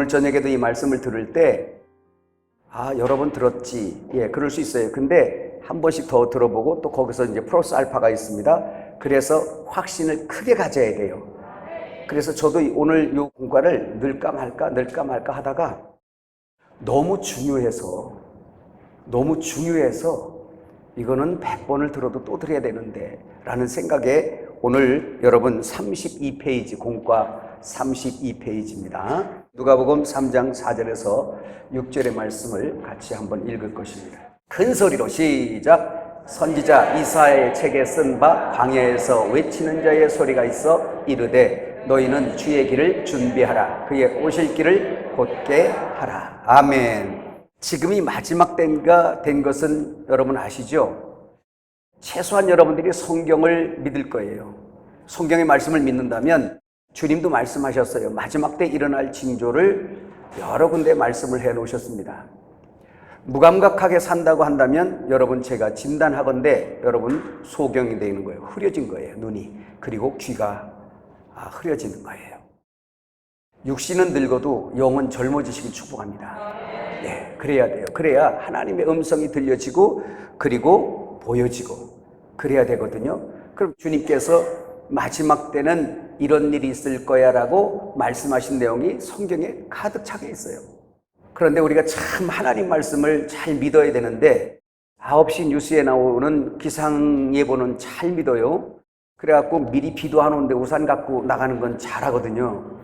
오늘 저녁에도 이 말씀을 들을 때 여러 번 들었지. 그럴 수 있어요. 근데 한 번씩 더 들어보고 또 거기서 이제 플러스 알파가 있습니다. 그래서 확신을 크게 가져야 돼요. 그래서 저도 오늘 이 공과를 넣을까 말까 하다가 너무 중요해서 이거는 100번을 들어도 또 들어야 되는데 라는 생각에 오늘 여러분 32페이지 공과 32페이지입니다. 누가복음 3장 4절에서 6절의 말씀을 같이 한번 읽을 것입니다. 큰 소리로 시작. 선지자 이사야의 책에 쓴 바 광야에서 외치는 자의 소리가 있어 이르되 너희는 주의 길을 준비하라. 그의 오실 길을 곧게 하라. 아멘. 지금이 마지막 때가 된 것은 여러분 아시죠? 최소한 여러분들이 성경을 믿을 거예요. 성경의 말씀을 믿는다면 주님도 말씀하셨어요. 마지막 때 일어날 징조를 여러 군데 말씀을 해 놓으셨습니다. 무감각하게 산다고 한다면 여러분 제가 진단하건대 여러분 소경이 되는 거예요. 흐려진 거예요. 눈이. 그리고 귀가 흐려지는 거예요. 육신은 늙어도 영은 젊어지시길 축복합니다. 그래야 돼요. 그래야 하나님의 음성이 들려지고 그리고 보여지고 그래야 되거든요. 그럼 주님께서 마지막 때는 이런 일이 있을 거야 라고 말씀하신 내용이 성경에 가득 차게 있어요. 그런데 우리가 참 하나님 말씀을 잘 믿어야 되는데 9시 뉴스에 나오는 기상예보는 잘 믿어요. 그래갖고 미리 비도 안 오는데 우산 갖고 나가는 건 잘하거든요.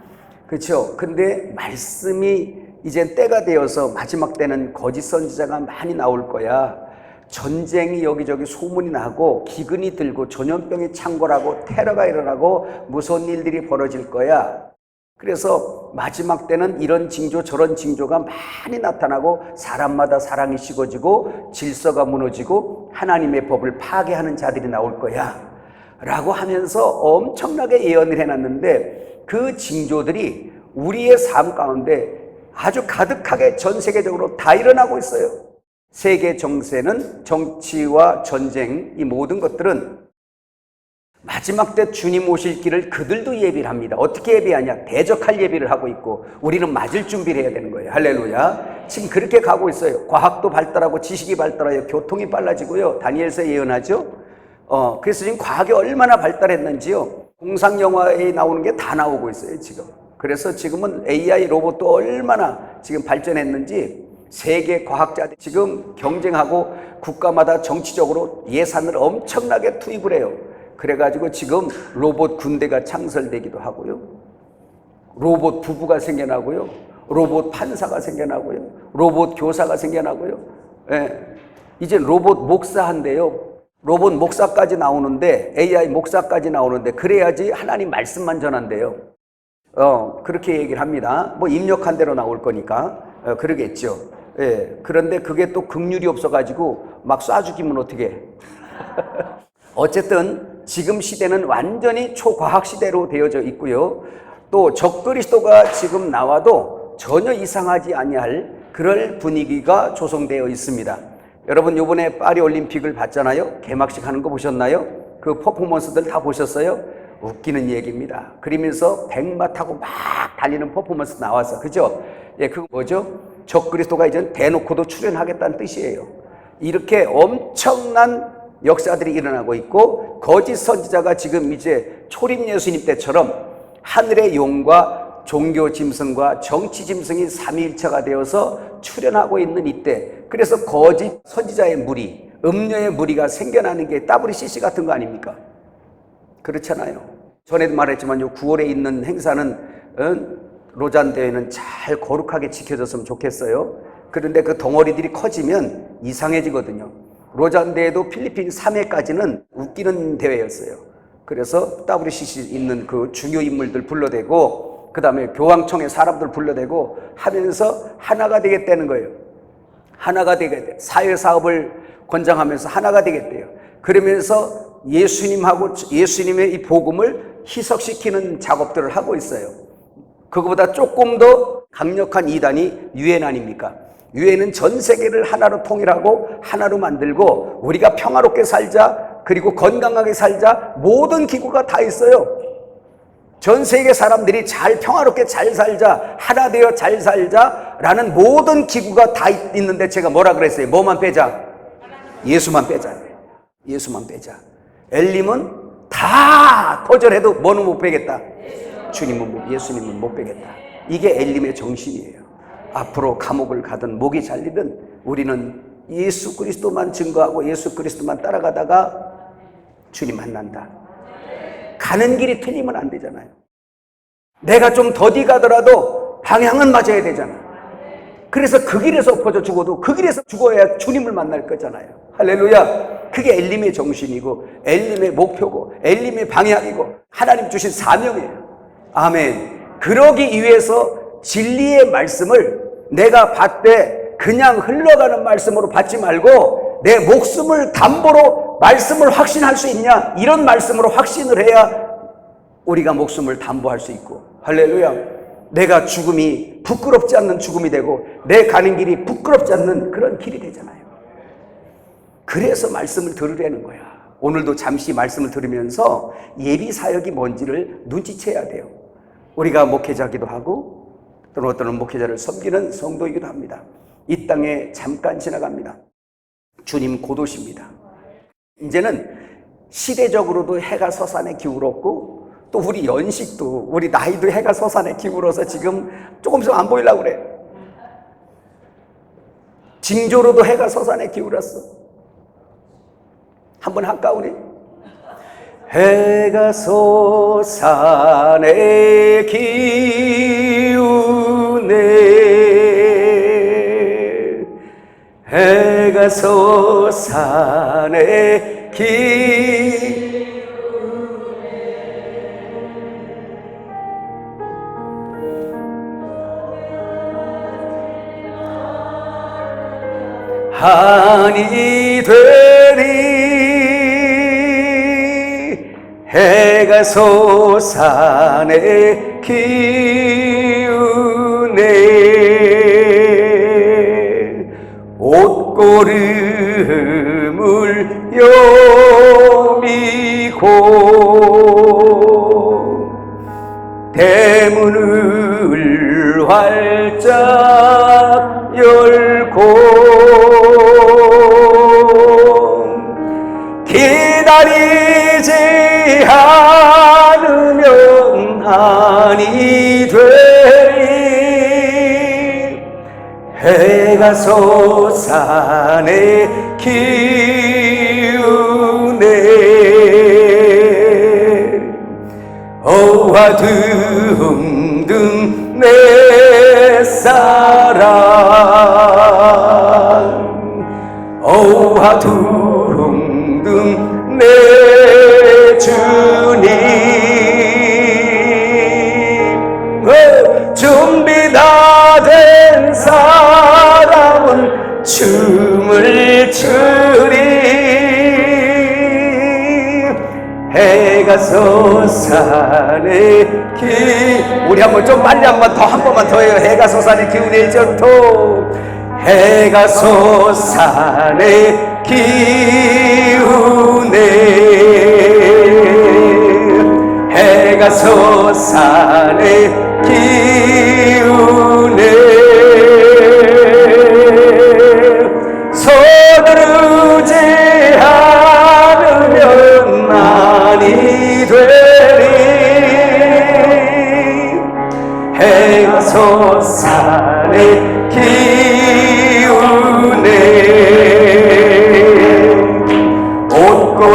그렇죠? 근데 말씀이 이제 때가 되어서 마지막 때는 거짓 선지자가 많이 나올 거야. 전쟁이 여기저기 소문이 나고 기근이 들고 전염병이 창궐하고 테러가 일어나고 무서운 일들이 벌어질 거야. 그래서 마지막 때는 이런 징조 저런 징조가 많이 나타나고 사람마다 사랑이 식어지고 질서가 무너지고 하나님의 법을 파괴하는 자들이 나올 거야 라고 하면서 엄청나게 예언을 해놨는데 그 징조들이 우리의 삶 가운데 아주 가득하게 전 세계적으로 다 일어나고 있어요. 세계 정세는 정치와 전쟁, 이 모든 것들은 마지막 때 주님 오실 길을 그들도 예비를 합니다. 어떻게 예비하냐? 대적할 예비를 하고 있고 우리는 맞을 준비를 해야 되는 거예요. 할렐루야. 지금 그렇게 가고 있어요. 과학도 발달하고 지식이 발달하여 교통이 빨라지고요. 다니엘서 예언하죠. 그래서 지금 과학이 얼마나 발달했는지요. 공상 영화에 나오는 게 다 나오고 있어요, 지금. 그래서 지금은 AI 로봇도 얼마나 지금 발전했는지 세계 과학자들이 지금 경쟁하고 국가마다 정치적으로 예산을 엄청나게 투입을 해요. 그래가지고 지금 로봇 군대가 창설되기도 하고요. 로봇 부부가 생겨나고요. 로봇 판사가 생겨나고요. 로봇 교사가 생겨나고요. 이제 로봇 목사한데요. 로봇 목사까지 나오는데 AI 목사까지 나오는데 그래야지 하나님 말씀만 전한대요. 그렇게 얘기를 합니다. 뭐 입력한 대로 나올 거니까 그러겠죠. 그런데 그게 또 긍휼이 없어가지고 막 쏴 죽이면 어떻게? 어쨌든 지금 시대는 완전히 초과학 시대로 되어져 있고요. 또 적그리스도가 지금 나와도 전혀 이상하지 아니할 그럴 분위기가 조성되어 있습니다. 여러분 이번에 파리 올림픽을 봤잖아요. 개막식 하는 거 보셨나요? 그 퍼포먼스들 다 보셨어요? 웃기는 얘기입니다. 그러면서 백마 타고 막 달리는 퍼포먼스 나와서 그죠? 그거 뭐죠? 적그리스도가 이제 대놓고도 출연하겠다는 뜻이에요. 이렇게 엄청난 역사들이 일어나고 있고 거짓 선지자가 지금 이제 초림 예수님 때처럼 하늘의 용과 종교 짐승과 정치 짐승이 삼위일체가 되어서 출현하고 있는 이때, 그래서 거짓 선지자의 무리, 음녀의 무리가 생겨나는 게 WCC 같은 거 아닙니까? 그렇잖아요. 전에도 말했지만 9월에 있는 행사는 로잔 대회는 잘 거룩하게 지켜졌으면 좋겠어요. 그런데 그 덩어리들이 커지면 이상해지거든요. 로잔 대회도 필리핀 3회까지는 웃기는 대회였어요. 그래서 WCC 있는 그 중요 인물들 불러대고 그 다음에 교황청의 사람들 불러대고 하면서 하나가 되겠다는 거예요. 하나가 되겠대요. 사회사업을 권장하면서 하나가 되겠대요. 그러면서 예수님하고 예수님의 이 복음을 희석시키는 작업들을 하고 있어요. 그거보다 조금 더 강력한 이단이 유엔 아닙니까? 유엔은 전 세계를 하나로 통일하고 하나로 만들고 우리가 평화롭게 살자, 그리고 건강하게 살자, 모든 기구가 다 있어요. 전 세계 사람들이 잘 평화롭게 잘 살자, 하나 되어 잘 살자라는 모든 기구가 다 있는데 제가 뭐라 그랬어요? 뭐만 빼자? 예수만 빼자. 예수만 빼자. 엘림은 다 거절해도 뭐는 못 빼겠다? 예수님은 못 빼겠다. 이게 엘림의 정신이에요. 앞으로 감옥을 가든 목이 잘리든 우리는 예수 그리스도만 증거하고 예수 그리스도만 따라가다가 주님 만난다. 가는 길이 틀리면 안 되잖아요. 내가 좀 더디 가더라도 방향은 맞아야 되잖아. 그래서 그 길에서 엎어져 죽어도 그 길에서 죽어야 주님을 만날 거잖아요. 할렐루야. 그게 엘림의 정신이고 엘림의 목표고 엘림의 방향이고 하나님 주신 사명이에요. 아멘. 그러기 위해서 진리의 말씀을 내가 받되 그냥 흘러가는 말씀으로 받지 말고 내 목숨을 담보로 말씀을 확신할 수 있냐? 이런 말씀으로 확신을 해야 우리가 목숨을 담보할 수 있고, 할렐루야. 내가 죽음이 부끄럽지 않는 죽음이 되고 내 가는 길이 부끄럽지 않는 그런 길이 되잖아요. 그래서 말씀을 들으려는 거야. 오늘도 잠시 말씀을 들으면서 예비 사역이 뭔지를 눈치채야 돼요. 우리가 목회자기도 하고 또는 어떤 목회자를 섬기는 성도이기도 합니다. 이 땅에 잠깐 지나갑니다. 주님 곧 오십니다. 이제는 시대적으로도 해가 서산에 기울었고 또 우리 연식도 우리 나이도 해가 서산에 기울어서 지금 조금씩 안 보이려고 그래. 징조로도 해가 서산에 기울었어. 한번 할까 우리? 해가 서산에 기우네. 해가 서산에 기우네. 한이 되리. 해가 서산에 기우네. 옷고름을 여미고 대문을 활짝 열고 기다리지 않으면 아니 되리. 해가 서산에 기우네. 어와둥둥 내 사랑. 어와둥둥 내 주님. 준비 다 된 사람은 춤을 추리. 해가 서산에 우리 한번 좀 빨리 한 번만 더 해요. 해가 서산에 기우네. 1절부터. 해가 서산에 기우네. 해가 서산에 기우네. 서두르지 않으면 아니 되리. 해가 서산에 기우네.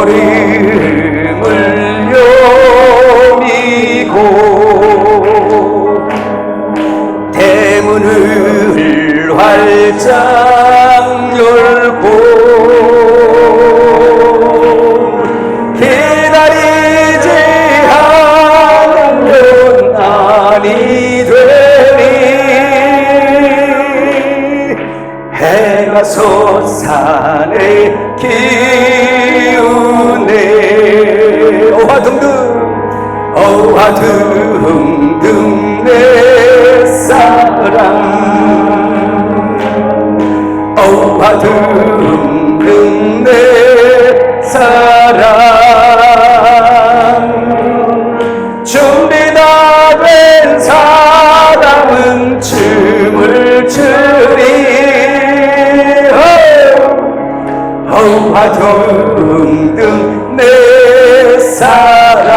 옷고름을 여미고 대문을 활짝 열고 기다리지 않으면 아니 되리. 해가 서산에 기우네. 어와둥둥 내 사랑. 어와둥둥 내 사랑. 준비 다 어화 등등 내 사랑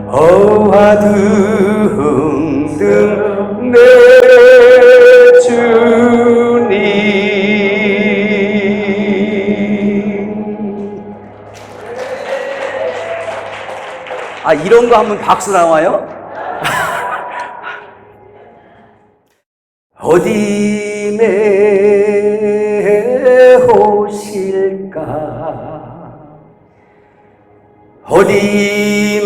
어화 등등 내 주님. 아, 이런 거 하면 박수 나와요? 어디에 오실까 어디에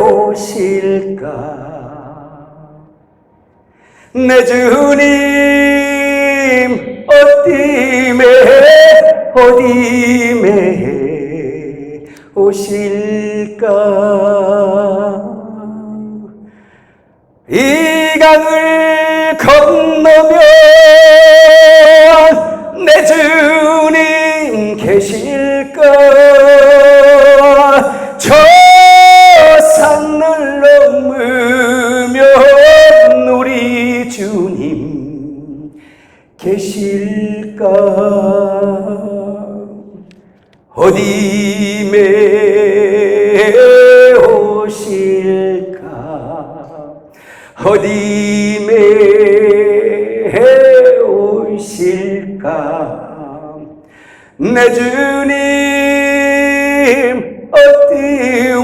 오실까 내 주님 어디에 오실까 이 강을 건너면 내 주님 계실까 저 산을 넘으면 우리 주님 계실까 어디에 오실까 어디에 오실까 내 주님 어디에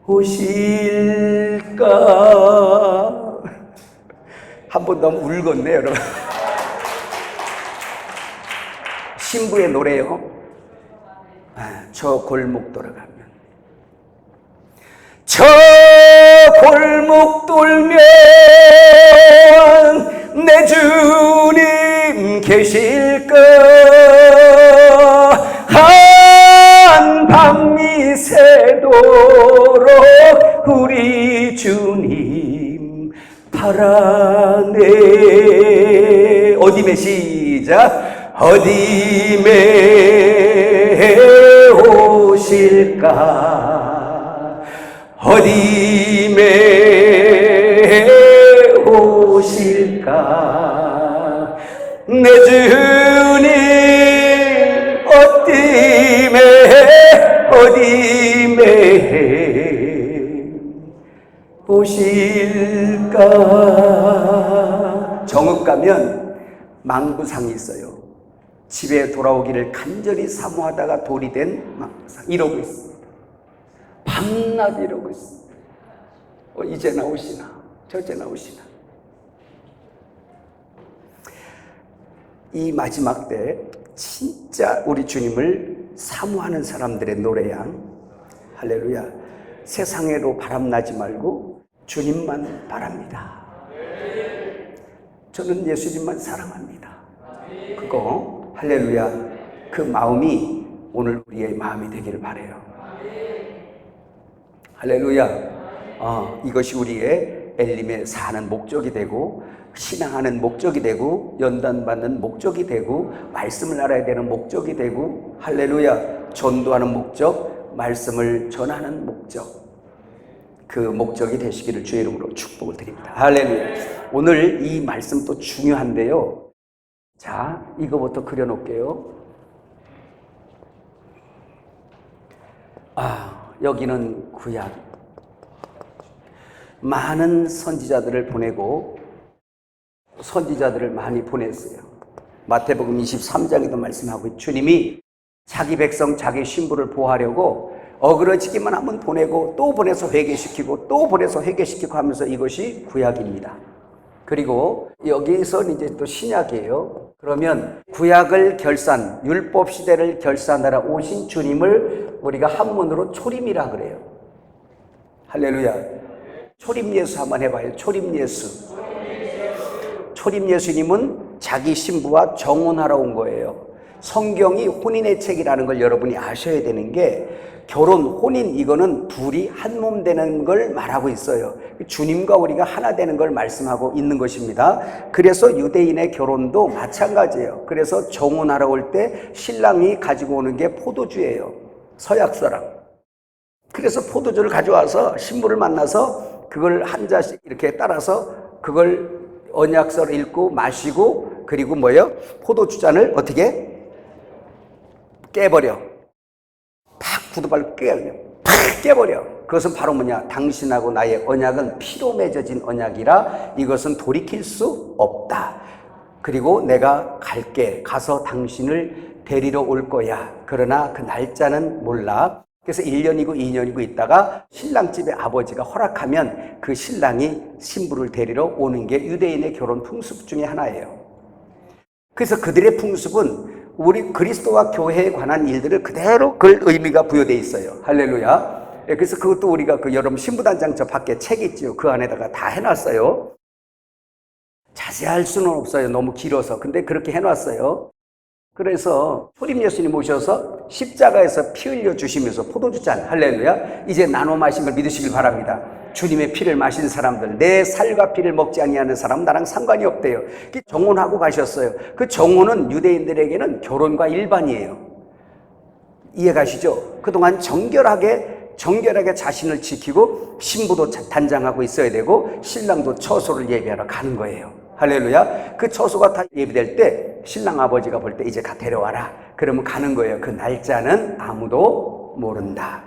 오실까. 한 번 너무 울겠네 여러분. 신부의 노래요. 저 골목 돌아가면 저 골목 돌면 내 주님 계실까 한밤이 새도록 우리 주님 바라네. 어디에 시작 어디에 오실까 어디에 오실까 내 주님 어디에 오실까. 정읍 가면 망부상이 있어요. 집에 돌아오기를 간절히 사모하다가 돌이 된 망부상 이러고 있습니다. 밤낮 이러고 있습니다. 이제 나오시나 저제 나오시나. 이 마지막 때 진짜 우리 주님을 사모하는 사람들의 노래양. 할렐루야. 세상에로 바람나지 말고 주님만 바랍니다. 저는 예수님만 사랑합니다. 그거 할렐루야. 그 마음이 오늘 우리의 마음이 되기를 바라요. 할렐루야. 이것이 우리의 엘림에 사는 목적이 되고 신앙하는 목적이 되고 연단받는 목적이 되고 말씀을 알아야 되는 목적이 되고 할렐루야. 전도하는 목적, 말씀을 전하는 목적, 그 목적이 되시기를 주의 이름으로 축복을 드립니다. 할렐루야. 오늘 이 말씀 또 중요한데요. 자, 이거부터 그려놓을게요. 여기는 구약. 많은 선지자들을 보내고 선지자들을 많이 보냈어요. 마태복음 23장에도 말씀하고 주님이 자기 백성, 자기 신부를 보호하려고 어그러지기만 하면 보내고 또 보내서 회개시키고 또 보내서 회개시키고 하면서 이것이 구약입니다. 그리고 여기서 이제 또 신약이에요. 그러면 구약을 결산, 율법 시대를 결산하러 오신 주님을 우리가 한문으로 초림이라 그래요. 할렐루야. 초림 예수 한번 해봐요. 초림 예수. 초림 예수님은 자기 신부와 정혼하러 온 거예요. 성경이 혼인의 책이라는 걸 여러분이 아셔야 되는 게 결혼, 혼인 이거는 둘이 한 몸 되는 걸 말하고 있어요. 주님과 우리가 하나 되는 걸 말씀하고 있는 것입니다. 그래서 유대인의 결혼도 마찬가지예요. 그래서 정혼하러 올 때 신랑이 가지고 오는 게 포도주예요. 서약 사람. 그래서 포도주를 가져와서 신부를 만나서 그걸 한 잔씩 이렇게 따라서 그걸 언약서를 읽고 마시고 그리고 뭐예요? 포도주잔을 어떻게 깨버려. 팍 구두발로 팍 깨버려. 그것은 바로 뭐냐? 당신하고 나의 언약은 피로 맺어진 언약이라 이것은 돌이킬 수 없다. 그리고 내가 갈게. 가서 당신을 데리러 올 거야. 그러나 그 날짜는 몰라. 그래서 1년이고 2년이고 있다가 신랑 집의 아버지가 허락하면 그 신랑이 신부를 데리러 오는 게 유대인의 결혼 풍습 중에 하나예요. 그래서 그들의 풍습은 우리 그리스도와 교회에 관한 일들을 그대로 그 의미가 부여되어 있어요. 할렐루야. 그래서 그것도 우리가 그 여러분 신부단장 저 밖에 책 있지요. 그 안에다가 다 해놨어요. 자세할 수는 없어요. 너무 길어서. 근데 그렇게 해놨어요. 그래서 초림 예수님 오셔서 십자가에서 피 흘려 주시면서 포도주잔, 할렐루야, 이제 나눠 마신 걸 믿으시길 바랍니다. 주님의 피를 마신 사람들, 내 살과 피를 먹지 아니하는 사람은 나랑 상관이 없대요. 정혼하고 가셨어요. 그 정혼은 유대인들에게는 결혼과 일반이에요. 이해가시죠? 그동안 정결하게 자신을 지키고 신부도 단장하고 있어야 되고 신랑도 처소를 예비하러 가는 거예요. 할렐루야. 그 처소가 다 예비될 때 신랑 아버지가 볼 때 이제 가 데려와라. 그러면 가는 거예요. 그 날짜는 아무도 모른다.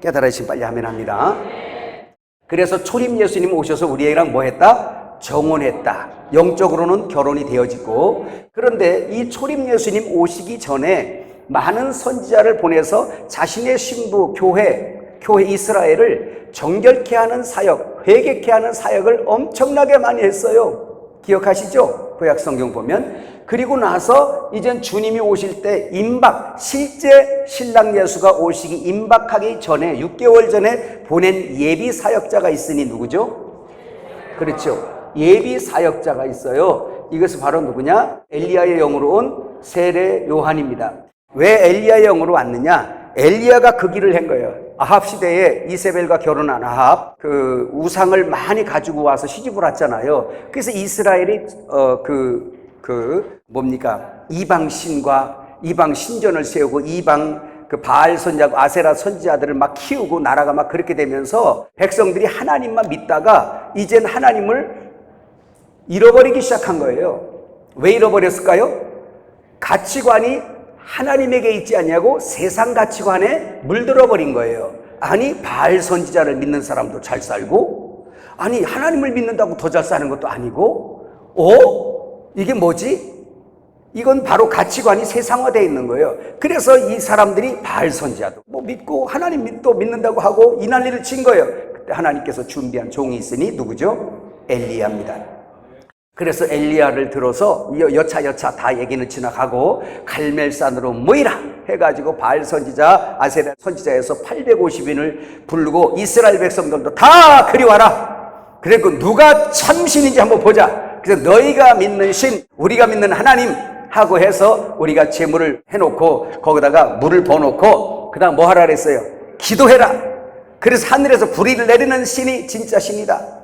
깨달으시면 빨리 아멘 합니다. 그래서 초림 예수님 오셔서 우리랑 뭐 했다? 정혼했다. 영적으로는 결혼이 되어지고, 그런데 이 초림 예수님 오시기 전에 많은 선지자를 보내서 자신의 신부 교회 이스라엘을 정결케 하는 사역, 회개케 하는 사역을 엄청나게 많이 했어요. 기억하시죠? 구약 성경 보면. 그리고 나서 이젠 주님이 오실 때 실제 신랑 예수가 오시기 임박하기 전에 6개월 전에 보낸 예비 사역자가 있으니 누구죠? 그렇죠. 예비 사역자가 있어요. 이것은 바로 누구냐? 엘리야의 영으로 온 세례 요한입니다. 왜 엘리야의 영으로 왔느냐? 엘리야가 그 길을 한 거예요. 아합 시대에 이세벨과 결혼한 아합, 그 우상을 많이 가지고 와서 시집을 왔잖아요. 그래서 이스라엘이 이방 신과 이방 신전을 세우고 이방 그 바알 선지자고 아세라 선지자들을 막 키우고 나라가 막 그렇게 되면서 백성들이 하나님만 믿다가 이젠 하나님을 잃어버리기 시작한 거예요. 왜 잃어버렸을까요? 가치관이 하나님에게 있지 않냐고 세상 가치관에 물들어 버린 거예요. 아니, 바알 선지자를 믿는 사람도 잘 살고, 아니 하나님을 믿는다고 더 잘 사는 것도 아니고, 이게 뭐지? 이건 바로 가치관이 세상화되어 있는 거예요. 그래서 이 사람들이 바알 선지자도 믿고 하나님 또 믿는다고 하고 이 난리를 친 거예요. 그때 하나님께서 준비한 종이 있으니 누구죠? 엘리야입니다. 그래서 엘리야를 들어서 여차 다 얘기는 지나가고 갈멜산으로 모이라 해가지고 바알 선지자, 아세라 선지자에서 850인을 부르고 이스라엘 백성들도 다 그리 와라. 그리고 누가 참신인지 한번 보자. 그래서 너희가 믿는 신, 우리가 믿는 하나님 하고 해서 우리가 제물을 해놓고 거기다가 물을 부어놓고 그 다음 뭐 하라 그랬어요? 기도해라. 그래서 하늘에서 불의를 내리는 신이 진짜 신이다.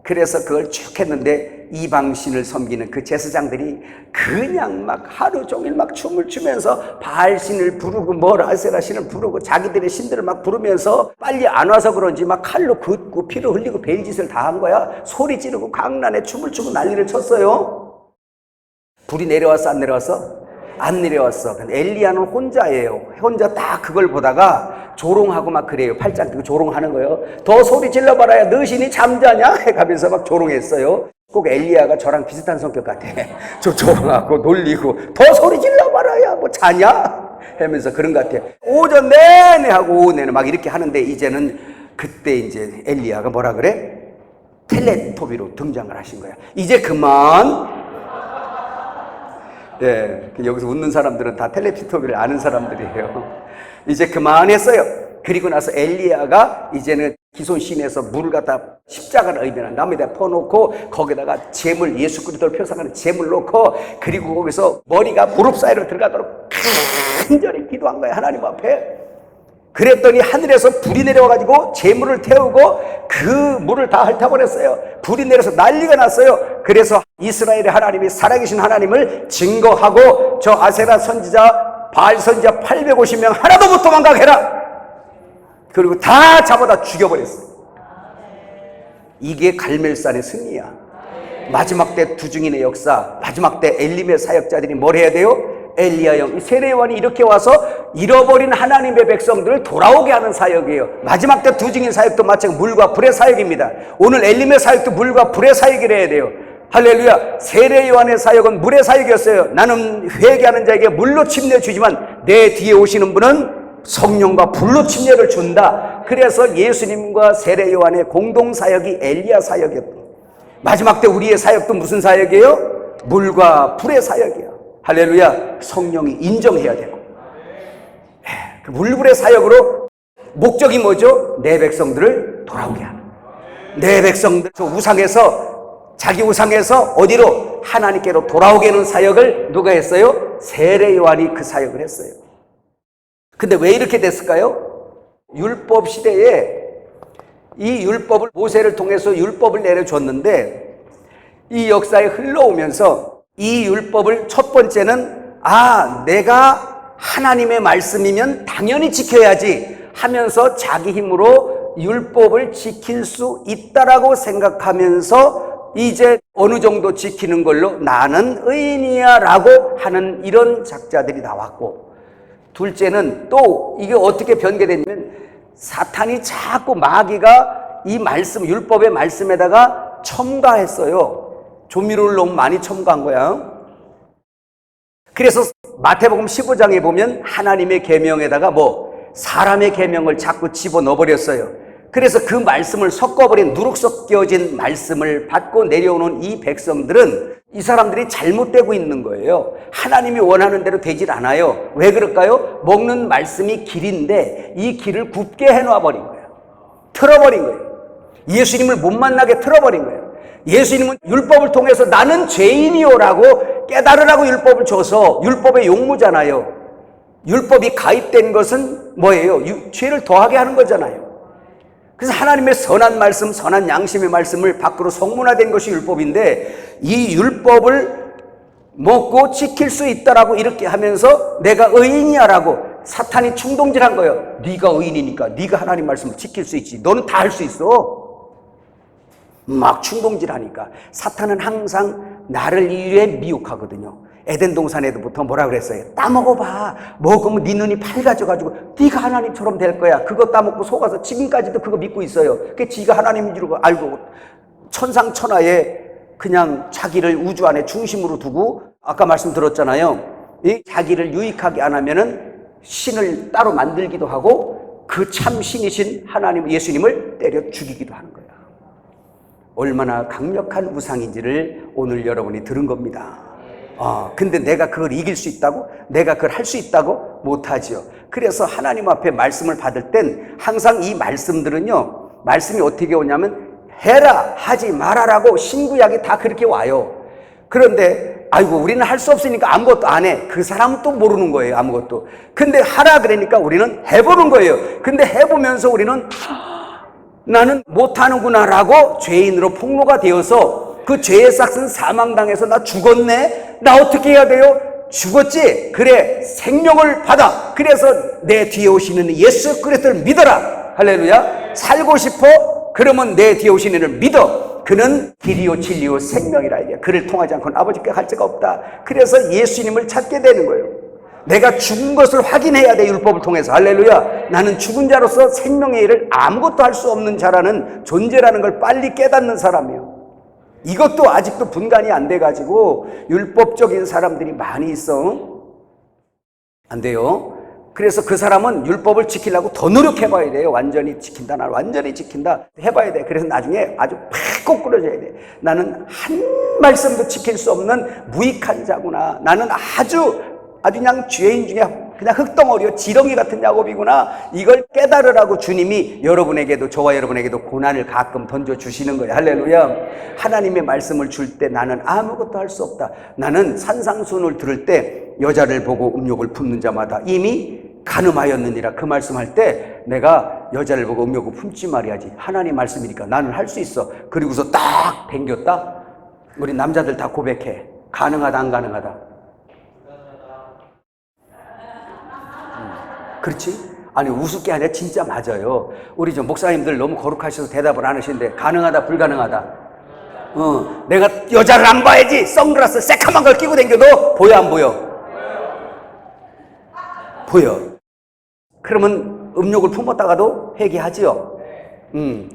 그래서 그걸 쭉 했는데 이방신을 섬기는 그 제사장들이 그냥 막 하루 종일 막 춤을 추면서 바알신을 부르고 아세라신을 부르고 자기들의 신들을 막 부르면서 빨리 안 와서 그런지 막 칼로 긋고 피를 흘리고 벨짓을 다 한 거야. 소리 지르고 강난에 춤을 추고 난리를 쳤어요. 불이 내려왔어 안 내려왔어? 안 내려왔어. 근데 엘리야는 혼자예요. 혼자 딱 그걸 보다가 조롱하고 막 그래요. 팔짱 끼고 조롱하는 거예요. 더 소리 질러봐라야 너 신이 잠자냐? 해가면서 막 조롱했어요. 꼭 엘리야가 저랑 비슷한 성격 같아. 좀 조롱하고 놀리고 더 소리 질러봐라야 뭐 자냐? 하면서 그런 것 같아. 오전 내내 하고 오후 내내 막 이렇게 하는데 이제는 그때 이제 엘리야가 뭐라 그래? 텔레토비로 등장을 하신 거야. 이제 그만. 네, 여기서 웃는 사람들은 다 텔레토비를 아는 사람들이에요. 이제 그만했어요. 그리고 나서 엘리야가 이제는 기손신에서 물을 갖다 십자가를 의미하는 나무에다 퍼놓고 거기다가 제물, 예수 그리스도를 표상하는 제물 놓고 그리고 거기서 머리가 무릎 사이로 들어가도록 간절히 기도한 거예요. 하나님 앞에. 그랬더니 하늘에서 불이 내려와가지고 제물을 태우고 그 물을 다 핥아버렸어요. 불이 내려서 난리가 났어요. 그래서 이스라엘의 하나님이 살아계신 하나님을 증거하고 저 아세라 선지자, 바알 선지자 850명 하나도 못 도망가게 해라. 그리고 다 잡아다 죽여버렸어요. 이게 갈멜산의 승리야. 마지막 때 두 증인의 역사, 마지막 때 엘림의 사역자들이 뭘 해야 돼요? 엘리야 형, 세례 요한이 이렇게 와서 잃어버린 하나님의 백성들을 돌아오게 하는 사역이에요. 마지막 때 두 증인 사역도 마찬가지 물과 불의 사역입니다. 오늘 엘림의 사역도 물과 불의 사역이라 해야 돼요. 할렐루야. 세례 요한의 사역은 물의 사역이었어요. 나는 회개하는 자에게 물로 침례 주지만 내 뒤에 오시는 분은 성령과 불로 침례를 준다. 그래서 예수님과 세례 요한의 공동 사역이 엘리야 사역이었다. 마지막 때 우리의 사역도 무슨 사역이에요? 물과 불의 사역이야. 할렐루야. 성령이 인정해야 되고, 그 물불의 사역으로 목적이 뭐죠? 내 백성들을 돌아오게 하는, 내 백성들 저 우상에서, 자기 우상에서 어디로? 하나님께로 돌아오게 하는 사역을 누가 했어요? 세례 요한이 그 사역을 했어요. 근데 왜 이렇게 됐을까요? 율법 시대에 이 율법을, 모세를 통해서 율법을 내려줬는데 이 역사에 흘러오면서 이 율법을 첫 번째는 내가 하나님의 말씀이면 당연히 지켜야지 하면서 자기 힘으로 율법을 지킬 수 있다라고 생각하면서 이제 어느 정도 지키는 걸로 나는 의인이야 라고 하는 이런 작자들이 나왔고, 둘째는 또 이게 어떻게 변개되냐면 사탄이 자꾸 마귀가 이 말씀, 율법의 말씀에다가 첨가했어요. 조미료를 너무 많이 첨가한 거야. 그래서 마태복음 15장에 보면 하나님의 계명에다가 사람의 계명을 자꾸 집어넣어 버렸어요. 그래서 그 말씀을 섞어버린, 누룩 섞여진 말씀을 받고 내려오는 이 백성들은 이 사람들이 잘못되고 있는 거예요. 하나님이 원하는 대로 되질 않아요. 왜 그럴까요? 먹는 말씀이 길인데 이 길을 굽게 해놔버린 거예요. 틀어버린 거예요. 예수님을 못 만나게 틀어버린 거예요. 예수님은 율법을 통해서 나는 죄인이요라고 깨달으라고 율법을 줘서, 율법의 용무잖아요. 율법이 가입된 것은 뭐예요? 죄를 더하게 하는 거잖아요. 그래서 하나님의 선한 말씀, 선한 양심의 말씀을 밖으로 성문화된 것이 율법인데, 이 율법을 먹고 지킬 수 있다라고 이렇게 하면서 내가 의인이야 라고 사탄이 충동질한 거예요. 네가 의인이니까 네가 하나님 말씀을 지킬 수 있지, 너는 다 할 수 있어. 막 충동질하니까 사탄은 항상 나를 이유에 미혹하거든요. 에덴 동산에도부터 뭐라 그랬어요? 따먹어봐. 먹으면 네 눈이 밝아져가지고 네가 하나님처럼 될 거야. 그거 따먹고 속아서 지금까지도 그거 믿고 있어요. 그게 지가 하나님인 줄 알고 천상천하에 그냥 자기를 우주 안에 중심으로 두고, 아까 말씀드렸잖아요. 이 자기를 유익하게 안 하면은 신을 따로 만들기도 하고 그 참 신이신 하나님 예수님을 때려 죽이기도 하는 거예요. 얼마나 강력한 우상인지를 오늘 여러분이 들은 겁니다. 근데 내가 그걸 이길 수 있다고? 내가 그걸 할 수 있다고? 못하지요. 그래서 하나님 앞에 말씀을 받을 땐 항상 이 말씀들은요, 말씀이 어떻게 오냐면 해라, 하지 말아라고 신구약이 다 그렇게 와요. 그런데 우리는 할 수 없으니까 아무것도 안 해. 그 사람은 또 모르는 거예요, 아무것도. 근데 하라 그러니까 우리는 해보는 거예요. 근데 해보면서 우리는 나는 못하는구나 라고 죄인으로 폭로가 되어서 그 죄의 싹은 사망당해서 나 죽었네? 나 어떻게 해야 돼요? 죽었지? 그래, 생명을 받아. 그래서 내 뒤에 오시는 예수 그리스도를 믿어라. 할렐루야. 살고 싶어? 그러면 내 뒤에 오시는 이를 믿어. 그는 길이요 진리요 생명이라. 이게 그를 통하지 않고는 아버지께 갈 데가 없다. 그래서 예수님을 찾게 되는 거예요. 내가 죽은 것을 확인해야 돼, 율법을 통해서. 할렐루야. 나는 죽은 자로서 생명의 일을 아무것도 할 수 없는 자라는 존재라는 걸 빨리 깨닫는 사람이에요. 이것도 아직도 분간이 안 돼가지고 율법적인 사람들이 많이 있어. 안 돼요. 그래서 그 사람은 율법을 지키려고 더 노력해봐야 돼요. 완전히 지킨다, 나 완전히 지킨다 해봐야 돼. 그래서 나중에 아주 팍 꼬꾸러져야 돼. 나는 한 말씀도 지킬 수 없는 무익한 자구나. 나는 아주 그냥 죄인 중에 그냥 흙덩어리요, 지렁이 같은 야곱이구나. 이걸 깨달으라고 주님이 여러분에게도, 저와 여러분에게도 고난을 가끔 던져주시는 거예요. 할렐루야. 하나님의 말씀을 줄 때 나는 아무것도 할 수 없다. 나는 산상수훈을 들을 때 여자를 보고 음욕을 품는 자마다 이미 간음하였느니라, 그 말씀할 때 내가 여자를 보고 음욕을 품지 말아야지. 하나님 말씀이니까 나는 할 수 있어. 그리고서 딱 뱅겼다. 우리 남자들 다 고백해. 가능하다, 안 가능하다? 그렇지? 아니 우습게 아니라 진짜 맞아요. 우리 저 목사님들 너무 거룩하셔서 대답을 안 하시는데 가능하다 불가능하다? 내가 여자를 안 봐야지 선글라스 새카만 걸 끼고 다녀도 보여 안 보여? 보여. 그러면 음욕을 품었다가도 회개하지요.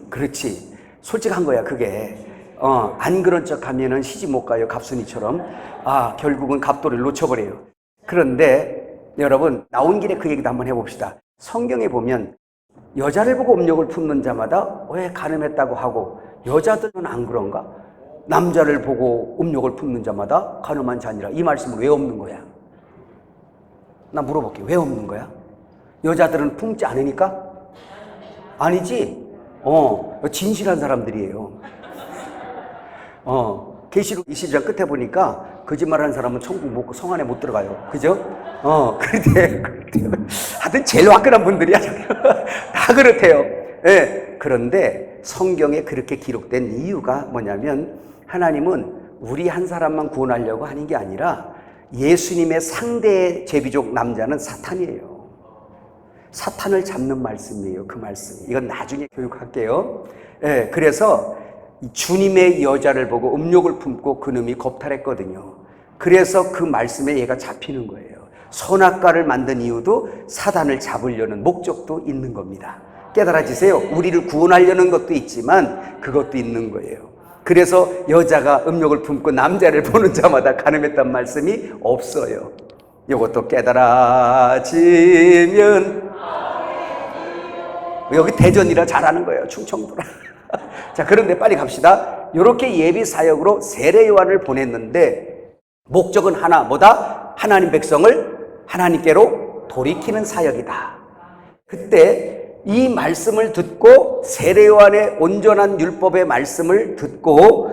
그렇지. 솔직한 거야 그게. 안 그런 척 하면은 시집 못 가요. 갑순이처럼. 결국은 갑돌을 놓쳐버려요. 그런데 여러분 나온 김에 그 얘기도 한번 해봅시다. 성경에 보면 여자를 보고 음욕을 품는 자마다 왜 간음했다고 하고 여자들은 안 그런가? 남자를 보고 음욕을 품는 자마다 간음한 자니라. 이 말씀은 왜 없는 거야? 나 물어볼게요. 왜 없는 거야? 여자들은 품지 않으니까? 아니지. 진실한 사람들이에요. 계시록 22장 끝에 보니까 거짓말하는 사람은 천국 못, 성 안에 못 들어가요. 그죠? 그런데 하여튼 제일 화끈한 분들이야. 다 그렇대요. 예. 그런데 성경에 그렇게 기록된 이유가 뭐냐면 하나님은 우리 한 사람만 구원하려고 하는 게 아니라 예수님의 상대 제비족 남자는 사탄이에요. 사탄을 잡는 말씀이에요. 그 말씀. 이건 나중에 교육할게요. 예. 그래서 주님의 여자를 보고 음욕을 품고 그놈이 겁탈했거든요. 그래서 그 말씀에 얘가 잡히는 거예요. 선악과를 만든 이유도 사단을 잡으려는 목적도 있는 겁니다. 깨달아지세요. 우리를 구원하려는 것도 있지만 그것도 있는 거예요. 그래서 여자가 음욕을 품고 남자를 보는 자마다 간음했단 말씀이 없어요. 이것도 깨달아지면 여기 대전이라 잘하는 거예요. 충청도라. 자, 그런데 빨리 갑시다. 이렇게 예비 사역으로 세례 요한을 보냈는데 목적은 하나, 뭐다? 하나님 백성을 하나님께로 돌이키는 사역이다. 그때 이 말씀을 듣고 세례 요한의 온전한 율법의 말씀을 듣고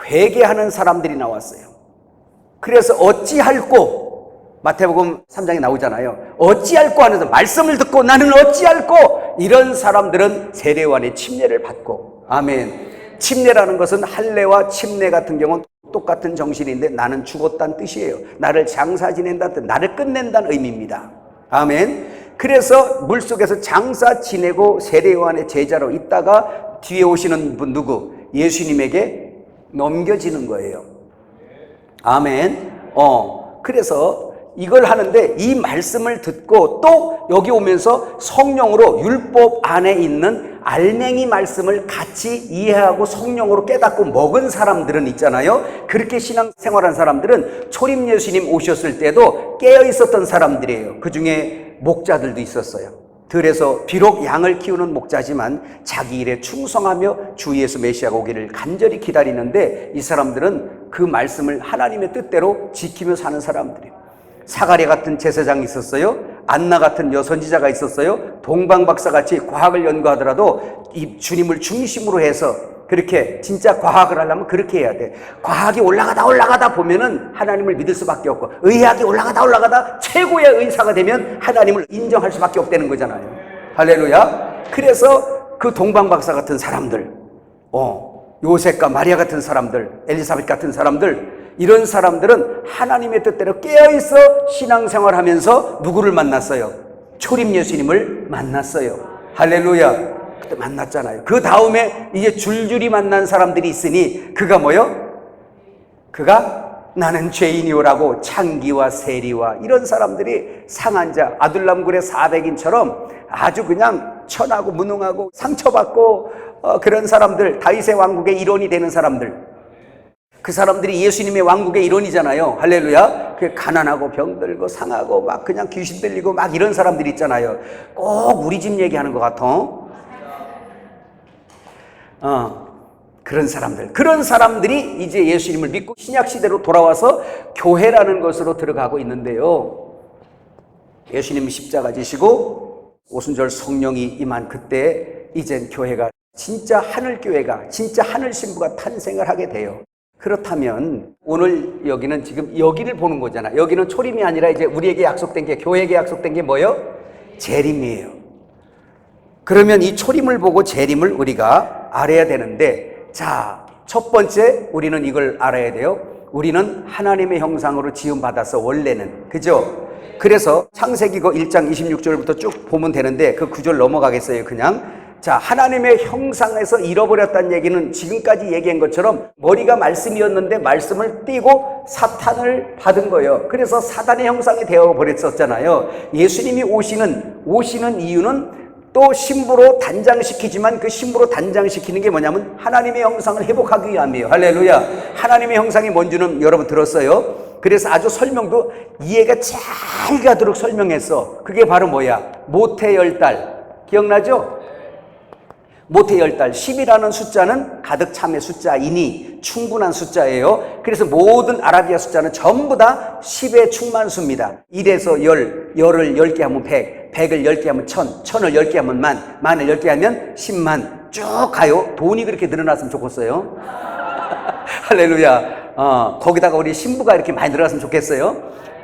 회개하는 사람들이 나왔어요. 그래서 어찌할꼬? 마태복음 3장에 나오잖아요. 어찌할꼬 하면서 말씀을 듣고 나는 어찌할꼬? 이런 사람들은 세례 요한의 침례를 받고, 아멘. 침례라는 것은 할례와 침례 같은 경우는 똑같은 정신인데 나는 죽었다는 뜻이에요. 나를 장사 지낸다는 뜻, 나를 끝낸다는 의미입니다. 아멘. 그래서 물속에서 장사 지내고 세례 요한의 제자로 있다가 뒤에 오시는 분 누구? 예수님에게 넘겨지는 거예요. 아멘. 그래서 이걸 하는데 이 말씀을 듣고 또 여기 오면서 성령으로 율법 안에 있는 알맹이 말씀을 같이 이해하고 성령으로 깨닫고 먹은 사람들은 있잖아요. 그렇게 신앙생활한 사람들은 초림 예수님 오셨을 때도 깨어 있었던 사람들이에요. 그 중에 목자들도 있었어요. 들에서 비록 양을 키우는 목자지만 자기 일에 충성하며 주 예수 메시아가 오기를 간절히 기다리는데 이 사람들은 그 말씀을 하나님의 뜻대로 지키며 사는 사람들이에요. 사가랴 같은 제사장이 있었어요. 안나 같은 여선지자가 있었어요. 동방박사같이 과학을 연구하더라도 이 주님을 중심으로 해서 그렇게 진짜 과학을 하려면 그렇게 해야 돼. 과학이 올라가다 보면은 하나님을 믿을 수밖에 없고, 의학이 올라가다 최고의 의사가 되면 하나님을 인정할 수밖에 없다는 거잖아요. 할렐루야. 그래서 그 동방박사 같은 사람들, 요셉과 마리아 같은 사람들, 엘리사벳 같은 사람들, 이런 사람들은 하나님의 뜻대로 깨어있어 신앙생활하면서 누구를 만났어요? 초림 예수님을 만났어요. 할렐루야. 그때 만났잖아요. 그 다음에 이제 줄줄이 만난 사람들이 있으니 그가 뭐요? 그가 나는 죄인이오라고 창기와 세리와 이런 사람들이 상한 자, 아둘람굴의 400인처럼 아주 그냥 천하고 무능하고 상처받고 그런 사람들, 다윗의 왕국의 일원이 되는 사람들, 그 사람들이 예수님의 왕국의 일원이잖아요. 할렐루야. 그 가난하고 병들고 상하고 막 그냥 귀신 들리고 막 이런 사람들이 있잖아요. 꼭 우리 집 얘기하는 것 같아. 그런 사람들이 이제 예수님을 믿고 신약시대로 돌아와서 교회라는 것으로 들어가고 있는데요. 예수님이 십자가 지시고 오순절 성령이 임한 그때 이젠 교회가 진짜 하늘교회가, 진짜 하늘신부가 탄생을 하게 돼요. 그렇다면 오늘 여기는 지금 여기를 보는 거잖아. 여기는 초림이 아니라 이제 우리에게 약속된 게, 교회에게 약속된 게 뭐예요? 재림이에요. 그러면 이 초림을 보고 재림을 우리가 알아야 되는데, 자, 첫 번째 우리는 이걸 알아야 돼요. 우리는 하나님의 형상으로 지음받아서 원래는, 그죠? 그래서 창세기 1장 26절부터 쭉 보면 되는데 그 구절 넘어가겠어요. 그냥 자, 하나님의 형상에서 잃어버렸다는 얘기는 지금까지 얘기한 것처럼 머리가 말씀이었는데 말씀을 띄고 사탄을 받은 거예요. 그래서 사단의 형상이 되어버렸었잖아요. 예수님이 오시는 이유는 또 신부로 단장시키지만 그 신부로 단장시키는 게 뭐냐면 하나님의 형상을 회복하기 위함이에요. 할렐루야. 하나님의 형상이 뭔지는 여러분 들었어요. 그래서 아주 설명도 이해가 잘 가도록 설명했어. 그게 바로 뭐야? 모태 10달. 기억나죠? 모태 10달. 10이라는 숫자는 가득 참의 숫자이니 충분한 숫자예요. 그래서 모든 아라비아 숫자는 전부 다 10의 충만수입니다. 1에서 10, 10을 10개 하면 100, 100을 10개 하면 1000, 1000을 10개 하면 만, 만을 10개 하면 10만. 쭉 가요. 돈이 그렇게 늘어났으면 좋겠어요. 할렐루야. 거기다가 우리 신부가 이렇게 많이 늘어났으면 좋겠어요.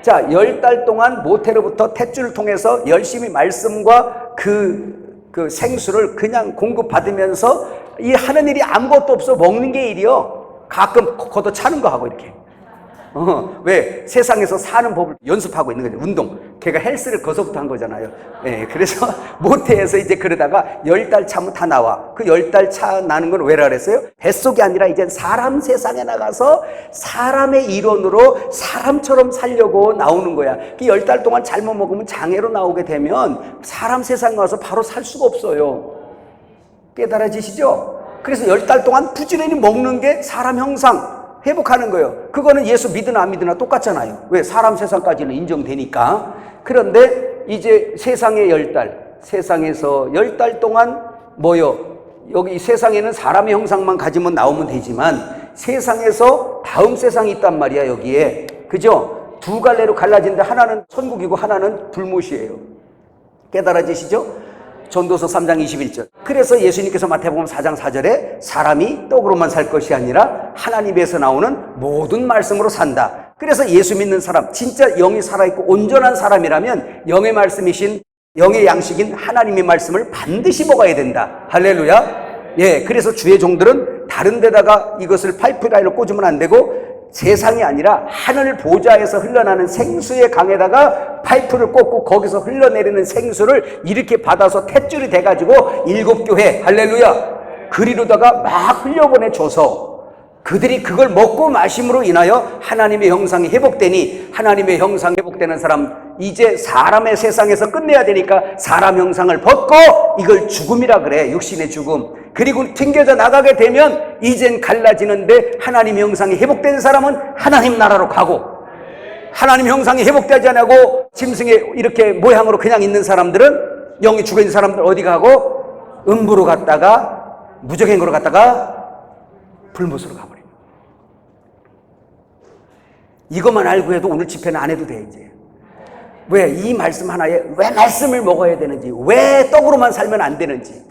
자, 10달 동안 모태로부터 탯줄을 통해서 열심히 말씀과 그 생수를 그냥 공급받으면서 이 하는 일이 아무것도 없어. 먹는 게 일이요. 가끔 걷어 차는 거 하고 이렇게. 왜? 세상에서 사는 법을 연습하고 있는 거죠. 운동. 걔가 헬스를 거서부터 한 거잖아요. 예, 그래서 모태에서 이제 그러다가 10달 차면 다 나와. 그 10달 차 나는 건 왜라 그랬어요? 뱃속이 아니라 이제 사람 세상에 나가서 사람의 일원으로 사람처럼 살려고 나오는 거야. 그 10달 동안 잘못 먹으면 장애로 나오게 되면 사람 세상에 와서 바로 살 수가 없어요. 깨달아지시죠? 그래서 10달 동안 부지런히 먹는 게 사람 형상 회복하는 거예요. 그거는 예수 믿으나 안 믿으나 똑같잖아요. 왜? 사람 세상까지는 인정되니까. 그런데 이제 세상의 10달, 세상에서 10달 동안 뭐요? 여기 세상에는 사람의 형상만 가지면 나오면 되지만 세상에서 다음 세상이 있단 말이야, 여기에. 그죠? 두 갈래로 갈라지는데 하나는 천국이고 하나는 불못이에요. 깨달아지시죠? 전도서 3장 21절. 그래서 예수님께서 마태복음 4장 4절에 사람이 떡으로만 살 것이 아니라 하나님에서 나오는 모든 말씀으로 산다. 그래서 예수 믿는 사람, 진짜 영이 살아있고 온전한 사람이라면 영의 말씀이신, 영의 양식인 하나님의 말씀을 반드시 먹어야 된다. 할렐루야. 예, 그래서 주의 종들은 다른 데다가 이것을 파이프라인으로 꽂으면 안 되고 세상이 아니라 하늘 보좌에서 흘러나는 생수의 강에다가 파이프를 꽂고 거기서 흘러내리는 생수를 이렇게 받아서 탯줄이 돼가지고 7교회, 할렐루야, 그리로다가 막 흘려보내줘서 그들이 그걸 먹고 마심으로 인하여 하나님의 형상이 회복되니 하나님의 형상이 회복되는 사람, 이제 사람의 세상에서 끝내야 되니까 사람 형상을 벗고 이걸 죽음이라 그래. 육신의 죽음. 그리고 튕겨져 나가게 되면 이젠 갈라지는데 하나님의 형상이 회복된 사람은 하나님 나라로 가고, 하나님 형상이 회복되지 않고 짐승의 이렇게 모양으로 그냥 있는 사람들은, 영이 죽어있는 사람들 어디 가고? 음부로 갔다가 무적행으로 갔다가 불못으로 가버려요. 이것만 알고 해도 오늘 집회는 안 해도 돼. 이제 왜 이 말씀 하나에 왜 말씀을 먹어야 되는지, 왜 떡으로만 살면 안 되는지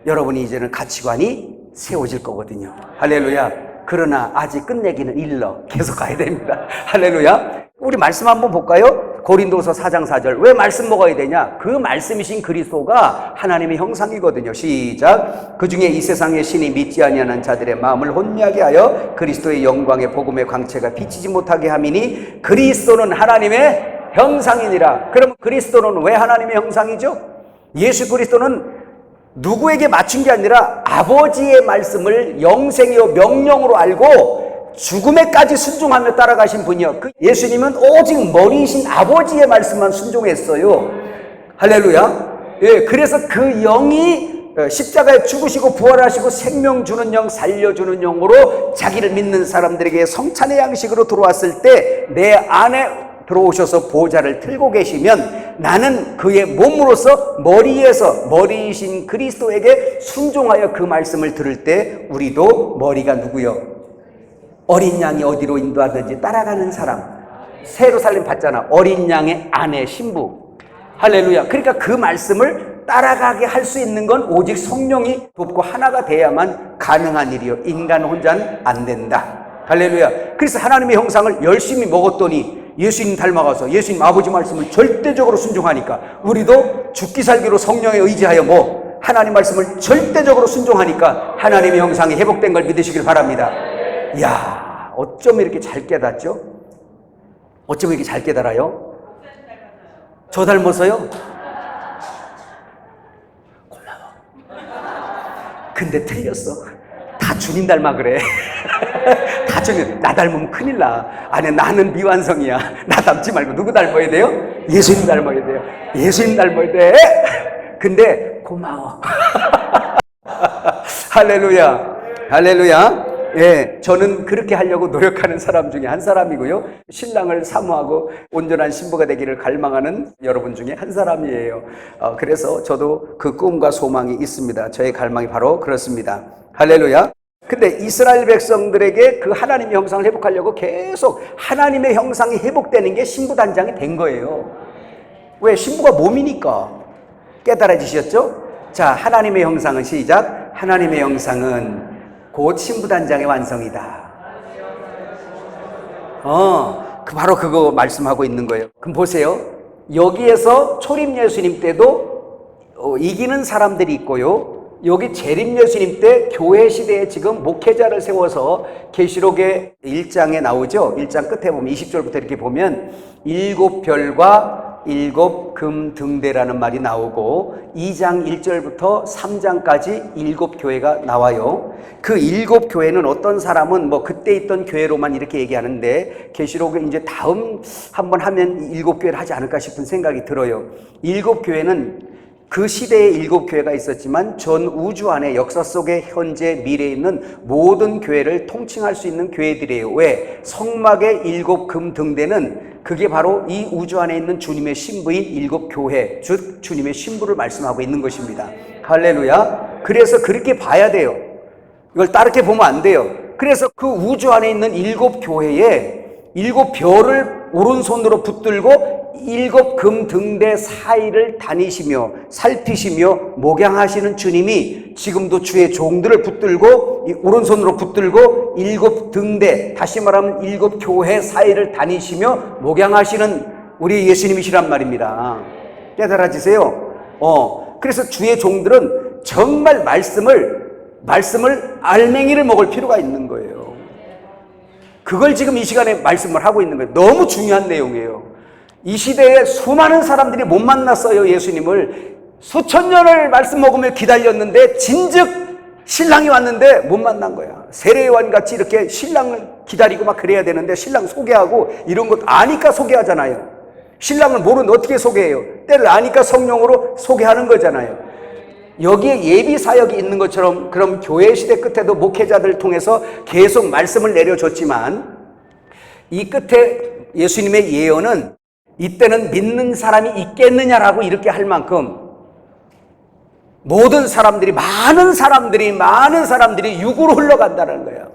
여러분이 이제는 가치관이 세워질 거거든요. 할렐루야. 그러나 아직 끝내기는 일러. 계속 가야 됩니다. 할렐루야. 우리 말씀 한번 볼까요? 고린도서 4장 4절. 왜 말씀 먹어야 되냐? 그 말씀이신 그리스도가 하나님의 형상이거든요. 시작. 그중에 이 세상의 신이 믿지 아니하는 자들의 마음을 혼미하게 하여 그리스도의 영광의 복음의 광채가 비치지 못하게 함이니 그리스도는 하나님의 형상이니라. 그럼 그리스도는 왜 하나님의 형상이죠? 예수 그리스도는 누구에게 맞춘 게 아니라 아버지의 말씀을 영생이요 명령으로 알고 죽음에까지 순종하며 따라가신 분이요. 그 예수님은 오직 머리이신 아버지의 말씀만 순종했어요. 할렐루야. 예, 그래서 그 영이 십자가에 죽으시고 부활하시고 생명 주는 영, 살려주는 영으로 자기를 믿는 사람들에게 성찬의 양식으로 들어왔을 때 내 안에 들어오셔서 보좌를 틀고 계시면 나는 그의 몸으로서 머리에서 머리이신 그리스도에게 순종하여 그 말씀을 들을 때 우리도 머리가 누구요? 어린 양이 어디로 인도하든지 따라가는 사람. 새로 살림 받잖아. 어린 양의 아내, 신부. 할렐루야. 그러니까 그 말씀을 따라가게 할 수 있는 건 오직 성령이 돕고 하나가 돼야만 가능한 일이요. 인간 혼자는 안 된다. 할렐루야. 그래서 하나님의 형상을 열심히 먹었더니 예수님 닮아가서 예수님 아버지 말씀을 절대적으로 순종하니까 우리도 죽기 살기로 성령에 의지하여 하나님 말씀을 절대적으로 순종하니까 하나님의 형상이 회복된 걸 믿으시길 바랍니다. 이야, 어쩜 이렇게 잘 깨닫죠? 어쩜 이렇게 잘 깨달아요? 저 닮아서요? 고마워. 근데 틀렸어. 다 주님 닮아 그래. 다 주님. 나 닮으면 큰일 나. 아니 나는 미완성이야. 나 닮지 말고 누구 닮아야 돼요? 예수님 닮아야 돼요. 예수님 닮아야 돼. 근데 고마워. 할렐루야. 할렐루야. 예, 저는 그렇게 하려고 노력하는 사람 중에 한 사람이고요. 신랑을 사모하고 온전한 신부가 되기를 갈망하는 여러분 중에 한 사람이에요. 그래서 저도 그 꿈과 소망이 있습니다. 저의 갈망이 바로 그렇습니다. 할렐루야. 근데 이스라엘 백성들에게 그 하나님의 형상을 회복하려고 계속 하나님의 형상이 회복되는 게 신부단장이 된 거예요. 왜? 신부가 몸이니까. 깨달아지셨죠? 자, 하나님의 형상은 시작. 하나님의 형상은 곧 신부단장의 완성이다. 바로 그거 말씀하고 있는 거예요. 그럼 보세요. 여기에서 초림 예수님 때도 이기는 사람들이 있고요. 여기 재림 예수님 때 교회 시대에 지금 목회자를 세워서 계시록의 1장에 나오죠. 1장 끝에 보면 20절부터 이렇게 보면 7별과 7금 등대라는 말이 나오고 2장 1절부터 3장까지 7교회가 나와요. 그 7교회는 어떤 사람은 뭐 그때 있던 교회로만 이렇게 얘기하는데 계시록에 이제 다음 한번 하면 7교회를 하지 않을까 싶은 생각이 들어요. 7교회는 그 시대에 7교회가 있었지만 전 우주 안에 역사 속에 현재 미래에 있는 모든 교회를 통칭할 수 있는 교회들이에요. 왜? 성막의 7금 등대는 그게 바로 이 우주 안에 있는 주님의 신부인 7교회, 즉 주님의 신부를 말씀하고 있는 것입니다. 할렐루야. 그래서 그렇게 봐야 돼요. 이걸 다르게 보면 안 돼요. 그래서 그 우주 안에 있는 7교회에 7별을 오른손으로 붙들고 7금 등대 사이를 다니시며 살피시며 목양하시는 주님이 지금도 주의 종들을 붙들고 오른손으로 붙들고 7등대, 다시 말하면 7교회 사이를 다니시며 목양하시는 우리 예수님이시란 말입니다. 깨달아지세요? 그래서 주의 종들은 정말 말씀을 알맹이를 먹을 필요가 있는 거예요. 그걸 지금 이 시간에 말씀을 하고 있는 거예요. 너무 중요한 내용이에요. 이 시대에 수많은 사람들이 못 만났어요. 예수님을 수천 년을 말씀 먹으며 기다렸는데 진즉 신랑이 왔는데 못 만난 거야. 세례요한같이 이렇게 신랑을 기다리고 막 그래야 되는데 신랑 소개하고 이런 것 아니까 소개하잖아요. 신랑을 모르는데 어떻게 소개해요? 때를 아니까 성령으로 소개하는 거잖아요. 여기에 예비 사역이 있는 것처럼 그럼 교회 시대 끝에도 목회자들을 통해서 계속 말씀을 내려줬지만 이 끝에 예수님의 예언은 이때는 믿는 사람이 있겠느냐라고 이렇게 할 만큼 모든 사람들이 많은 사람들이 육으로 흘러간다는 거예요.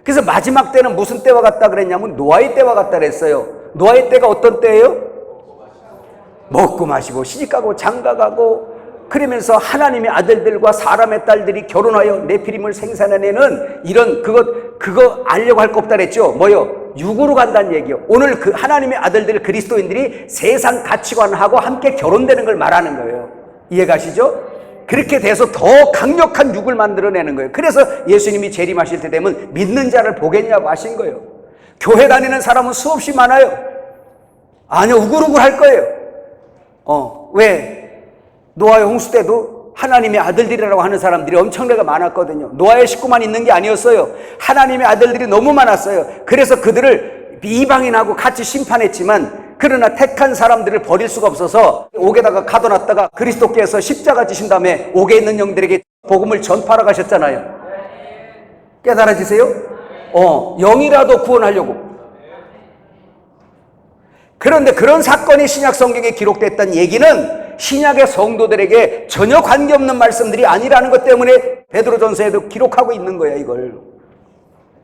그래서 마지막 때는 무슨 때와 같다 그랬냐면 노아의 때와 같다 그랬어요. 노아의 때가 어떤 때예요? 먹고 마시고 시집가고 장가가고 그러면서 하나님의 아들들과 사람의 딸들이 결혼하여 네피림을 생산해내는 이런 그거 알려고 할 거 없다 그랬죠. 뭐요? 육으로 간다는 얘기요. 오늘 그 하나님의 아들들 그리스도인들이 세상 가치관하고 함께 결혼되는 걸 말하는 거예요. 이해가시죠? 그렇게 돼서 더 강력한 육을 만들어내는 거예요. 그래서 예수님이 재림하실 때 되면 믿는 자를 보겠냐고 하신 거예요. 교회 다니는 사람은 수없이 많아요. 아니요, 우글우글 할 거예요. 왜? 노아의 홍수 때도 하나님의 아들들이라고 하는 사람들이 엄청나게 많았거든요. 노아의 식구만 있는 게 아니었어요. 하나님의 아들들이 너무 많았어요. 그래서 그들을 이방인하고 같이 심판했지만 그러나 택한 사람들을 버릴 수가 없어서 옥에다가 가둬놨다가 그리스도께서 십자가 지신 다음에 옥에 있는 영들에게 복음을 전파하러 가셨잖아요. 깨달아지세요? 영이라도 구원하려고. 그런데 그런 사건이 신약 성경에 기록됐다는 얘기는 신약의 성도들에게 전혀 관계없는 말씀들이 아니라는 것 때문에 베드로전서에도 기록하고 있는 거야. 이걸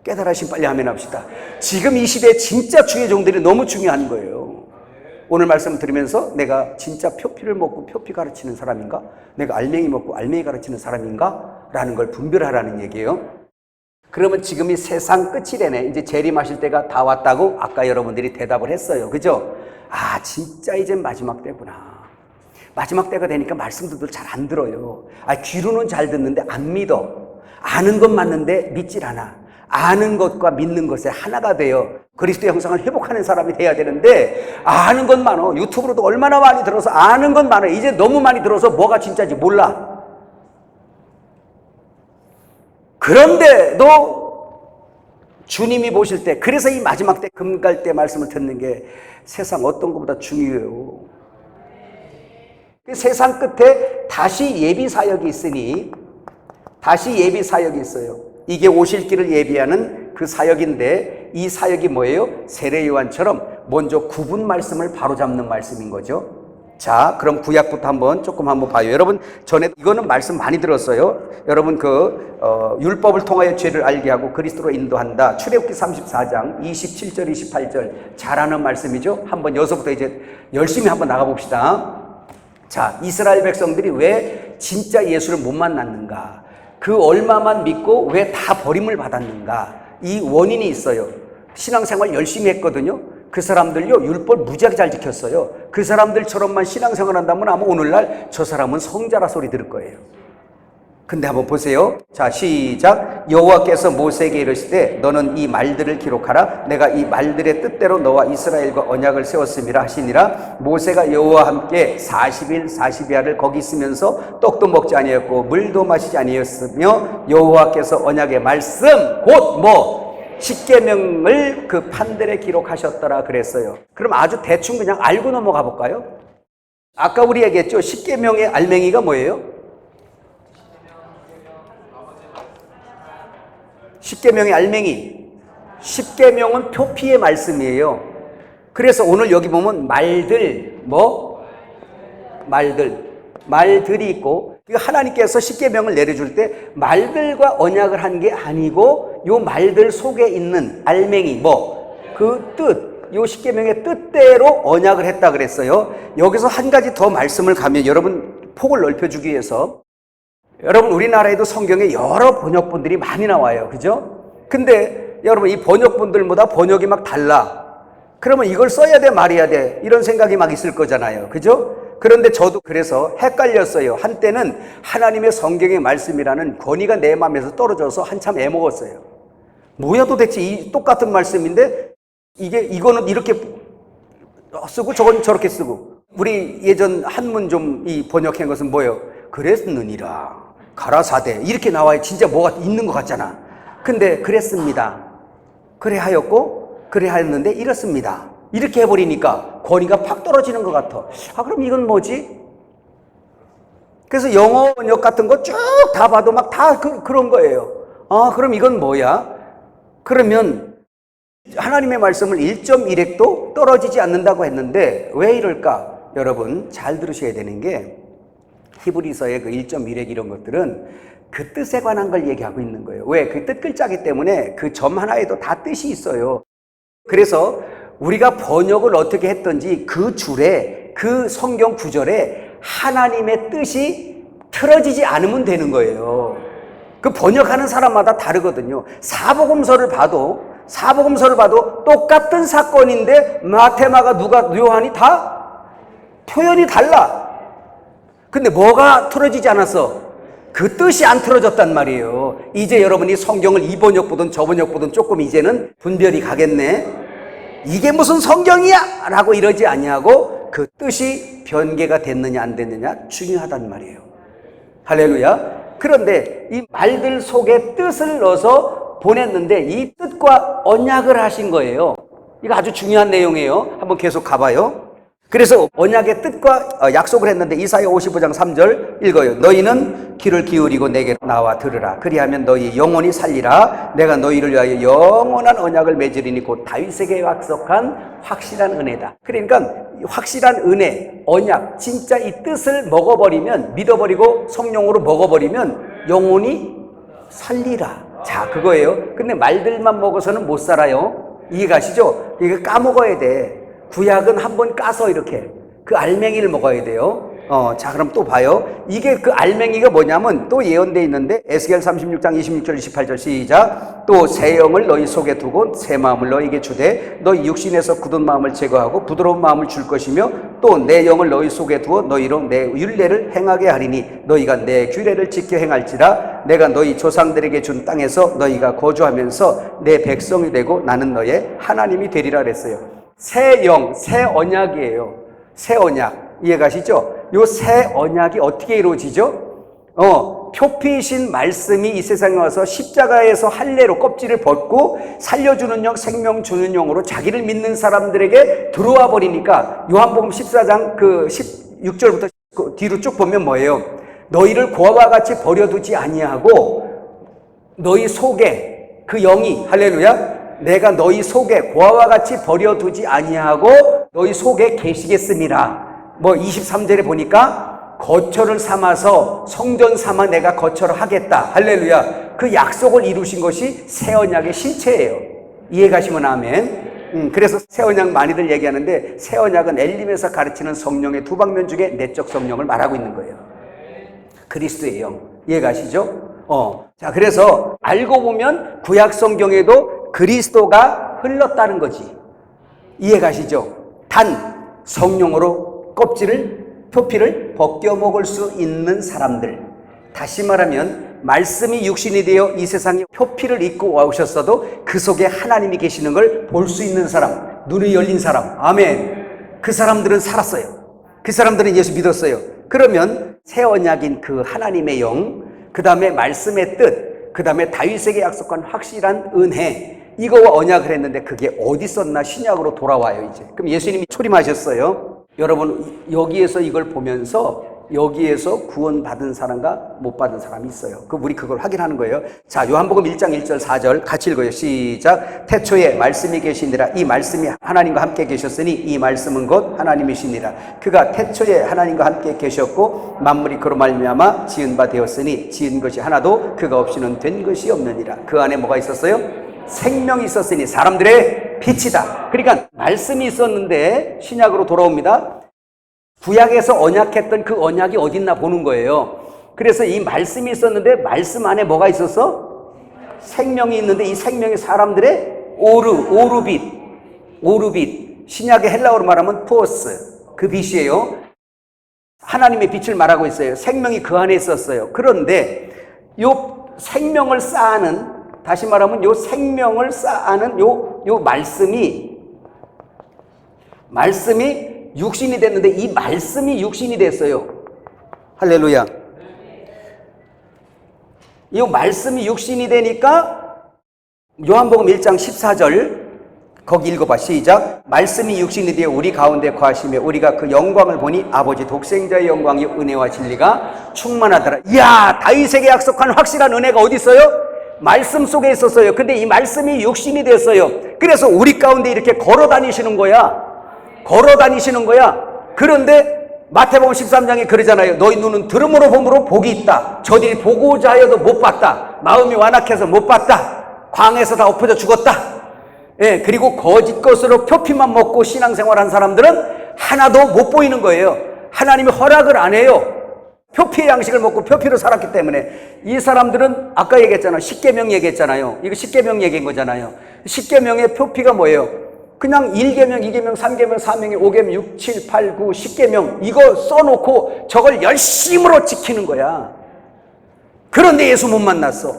깨달으신 빨리 아멘 합시다. 지금 이 시대에 진짜 주의 종들이 너무 중요한 거예요. 오늘 말씀 들으면서 내가 진짜 표피를 먹고 표피 가르치는 사람인가? 내가 알맹이 먹고 알맹이 가르치는 사람인가? 라는 걸 분별하라는 얘기예요. 그러면 지금 이 세상 끝이 되네. 이제 재림하실 때가 다 왔다고 아까 여러분들이 대답을 했어요. 그죠? 아, 진짜 이제 마지막 때구나. 마지막 때가 되니까 말씀들도 잘 안 들어요. 귀로는 잘 듣는데 안 믿어. 아는 건 맞는데 믿질 않아. 아는 것과 믿는 것에 하나가 되어 그리스도의 형상을 회복하는 사람이 돼야 되는데, 아는 것 많어. 유튜브로도 얼마나 많이 들어서 아는 것 많아. 이제 너무 많이 들어서 뭐가 진짜인지 몰라. 그런데도 주님이 보실 때, 그래서 이 마지막 때 금갈 때 말씀을 듣는 게 세상 어떤 것보다 중요해요. 세상 끝에 다시 예비 사역이 있으니, 다시 예비 사역이 있어요. 이게 오실 길을 예비하는 그 사역인데, 이 사역이 뭐예요? 세례 요한처럼 먼저 구분 말씀을 바로잡는 말씀인 거죠. 자, 그럼 구약부터 조금 한번 봐요. 여러분, 전에 이거는 말씀 많이 들었어요. 여러분, 율법을 통하여 죄를 알게 하고 그리스도로 인도한다. 출애굽기 34장 27절, 28절 잘 아는 말씀이죠. 한번 여기서부터 이제 열심히 한번 나가봅시다. 자, 이스라엘 백성들이 왜 진짜 예수를 못 만났는가? 그 얼마만 믿고 왜 다 버림을 받았는가? 이 원인이 있어요. 신앙생활 열심히 했거든요. 그 사람들요, 율법 무지하게 잘 지켰어요. 그 사람들처럼만 신앙생활 한다면 아마 오늘날 저 사람은 성자라 소리 들을 거예요. 근데 한번 보세요. 자, 시작. 여호와께서 모세에게 이르시되 너는 이 말들을 기록하라. 내가 이 말들의 뜻대로 너와 이스라엘과 언약을 세웠음이라 하시니라. 모세가 여호와와 함께 40일 40야를 거기 있으면서 떡도 먹지 아니했고 물도 마시지 아니했으며 여호와께서 언약의 말씀 곧 십계명을 그 판들에 기록하셨더라 그랬어요. 그럼 아주 대충 그냥 알고 넘어가 볼까요? 아까 우리 얘기했죠. 십계명의 알맹이가 뭐예요? 십계명의 알맹이. 십계명은 표피의 말씀이에요. 그래서 오늘 여기 보면 말들이 있고, 하나님께서 십계명을 내려줄 때 말들과 언약을 한 게 아니고 요 말들 속에 있는 알맹이 그 뜻, 요 십계명의 뜻대로 언약을 했다 그랬어요. 여기서 한 가지 더 말씀을 가면 여러분 폭을 넓혀주기 위해서, 여러분 우리나라에도 성경에 여러 번역본들이 많이 나와요. 그죠? 근데 여러분 이 번역본들보다 번역이 막 달라. 그러면 이걸 써야 돼 말해야 돼 이런 생각이 막 있을 거잖아요. 그죠? 그런데 저도 그래서 헷갈렸어요. 한때는 하나님의 성경의 말씀이라는 권위가 내 마음에서 떨어져서 한참 애먹었어요. 뭐야 도대체 이 똑같은 말씀인데 이거는 이렇게 쓰고 저건 저렇게 쓰고. 우리 예전 한문 좀 이 번역한 것은 뭐예요? 그랬느니라 가라사대 이렇게 나와야 진짜 뭐가 있는 것 같잖아. 근데 그랬습니다, 그래 하였고 그래 하였는데 이렇습니다 이렇게 해버리니까 권위가 팍 떨어지는 것 같아. 그럼 이건 뭐지? 그래서 영어 번역 같은 거 쭉 다 봐도 막 다 그런 거예요. 그럼 이건 뭐야? 그러면 하나님의 말씀을 1.1획도 떨어지지 않는다고 했는데 왜 이럴까? 여러분 잘 들으셔야 되는 게, 히브리서의 그 1.1획 이런 것들은 그 뜻에 관한 걸 얘기하고 있는 거예요. 왜? 그 뜻 글자기 때문에 그 점 하나에도 다 뜻이 있어요. 그래서 우리가 번역을 어떻게 했든지 그 줄에, 그 성경 구절에 하나님의 뜻이 틀어지지 않으면 되는 거예요. 그 번역하는 사람마다 다르거든요. 사복음서를 봐도 똑같은 사건인데 마태, 마가, 누가, 요한이 다 표현이 달라. 근데 뭐가 틀어지지 않았어? 그 뜻이 안 틀어졌단 말이에요. 이제 여러분이 성경을 이 번역 보든 저 번역 보든 조금 이제는 분별이 가겠네. 이게 무슨 성경이야? 라고 이러지 아니하고 그 뜻이 변개가 됐느냐 안 됐느냐 중요하단 말이에요. 할렐루야. 그런데 이 말들 속에 뜻을 넣어서 보냈는데 이 뜻과 언약을 하신 거예요. 이거 아주 중요한 내용이에요. 한번 계속 가봐요. 그래서 언약의 뜻과 약속을 했는데 이사야 55장 3절 읽어요. 너희는 귀를 기울이고 내게 나와 들으라. 그리하면 너희 영혼이 살리라. 내가 너희를 위하여 영원한 언약을 맺으리니 곧 다윗에게 약속한 확실한 은혜다. 그러니까 확실한 은혜, 언약, 진짜 이 뜻을 먹어버리면, 믿어버리고 성령으로 먹어버리면 영혼이 살리라. 자, 그거예요. 근데 말들만 먹어서는 못 살아요. 이해가시죠? 이거 까먹어야 돼. 구약은 한번 까서 이렇게 그 알맹이를 먹어야 돼요. 자, 그럼 또 봐요. 이게 그 알맹이가 뭐냐면 또 예언되어 있는데 에스겔 36장 26절 28절 시작. 또 새 영을 너희 속에 두고 새 마음을 너희에게 주되 너희 육신에서 굳은 마음을 제거하고 부드러운 마음을 줄 것이며 또 내 영을 너희 속에 두어 너희로 내 율례를 행하게 하리니 너희가 내 규례를 지켜 행할지라. 내가 너희 조상들에게 준 땅에서 너희가 거주하면서 내 백성이 되고 나는 너의 하나님이 되리라 그랬어요. 새 영, 새 언약이에요. 새 언약. 이해가시죠? 요 새 언약이 어떻게 이루어지죠? 표피이신 말씀이 이 세상에 와서 십자가에서 할례로 껍질을 벗고 살려주는 영, 생명 주는 영으로 자기를 믿는 사람들에게 들어와 버리니까 요한복음 14장 그 16절부터 뒤로 쭉 보면 뭐예요? 너희를 고아와 같이 버려두지 아니하고 너희 속에 그 영이 할렐루야 내가 너희 속에 고아와 같이 버려두지 아니하고 너희 속에 계시겠습니다. 23절에 보니까 거처를 삼아서 성전 삼아 내가 거처를 하겠다. 할렐루야. 그 약속을 이루신 것이 새 언약의 실체예요. 이해 가시면 아멘. 그래서 새 언약 많이들 얘기하는데 새 언약은 엘림에서 가르치는 성령의 두 방면 중에 내적 성령을 말하고 있는 거예요. 그리스도의 영. 이해 가시죠? 자, 그래서 알고 보면 구약 성경에도 그리스도가 흘렀다는 거지. 이해 가시죠? 단 성령으로 표피를 벗겨 먹을 수 있는 사람들. 다시 말하면 말씀이 육신이 되어 이 세상에 표피를 입고 오셨어도 그 속에 하나님이 계시는 걸 볼 수 있는 사람, 눈이 열린 사람. 아멘. 그 사람들은 살았어요. 그 사람들은 예수 믿었어요. 그러면 새 언약인 그 하나님의 영, 그 다음에 말씀의 뜻, 그 다음에 다윗에게 약속한 확실한 은혜, 이거와 언약을 했는데 그게 어디 있었나? 신약으로 돌아와요 이제. 그럼 예수님이 초림하셨어요. 여러분 여기에서 이걸 보면서 여기에서 구원받은 사람과 못 받은 사람이 있어요. 우리 그걸 확인하는 거예요. 자, 요한복음 1장 1절 4절 같이 읽어요. 시작. 태초에 말씀이 계시니라. 이 말씀이 하나님과 함께 계셨으니 이 말씀은 곧 하나님이시니라. 그가 태초에 하나님과 함께 계셨고 만물이 그로 말미암아 지은 바 되었으니 지은 것이 하나도 그가 없이는 된 것이 없느니라. 그 안에 뭐가 있었어요? 생명이 있었으니 사람들의 빛이다. 그러니까 말씀이 있었는데 신약으로 돌아옵니다. 구약에서 언약했던 그 언약이 어디 있나 보는 거예요. 그래서 이 말씀이 있었는데 말씀 안에 뭐가 있었어? 생명이 있는데 이 생명이 사람들의 오르빛. 신약의 헬라어로 말하면 포스, 그 빛이에요. 하나님의 빛을 말하고 있어요. 생명이 그 안에 있었어요. 그런데 요 생명을 쌓는, 다시 말하면 요 생명을 쌓는 요 말씀이 육신이 됐는데 이 말씀이 육신이 됐어요. 할렐루야. 이 말씀이 육신이 되니까 요한복음 1장 14절 거기 읽어봐. 시작. 말씀이 육신이 되어 우리 가운데 거하시며 우리가 그 영광을 보니 아버지 독생자의 영광이 은혜와 진리가 충만하더라. 이야, 다윗에게 약속한 확실한 은혜가 어디 있어요? 말씀 속에 있었어요. 근데 이 말씀이 육신이 됐어요. 그래서 우리 가운데 이렇게 걸어 다니시는 거야. 그런데 마태복음 13장에 그러잖아요. 너희 눈은 들음으로 봄으로 복이 있다. 저들이 보고자 하여도 못 봤다. 마음이 완악해서 못 봤다. 광에서 다 엎어져 죽었다. 예, 그리고 거짓 것으로 표피만 먹고 신앙생활한 사람들은 하나도 못 보이는 거예요. 하나님이 허락을 안 해요. 표피의 양식을 먹고 표피로 살았기 때문에. 이 사람들은 아까 얘기했잖아요. 십계명 얘기했잖아요. 이거 십계명 얘기인 거잖아요. 십계명의 표피가 뭐예요? 그냥 1계명, 2계명, 3계명, 4계명, 5계명, 6, 7, 8, 9, 10계명 이거 써놓고 저걸 열심으로 지키는 거야. 그런데 예수 못 만났어.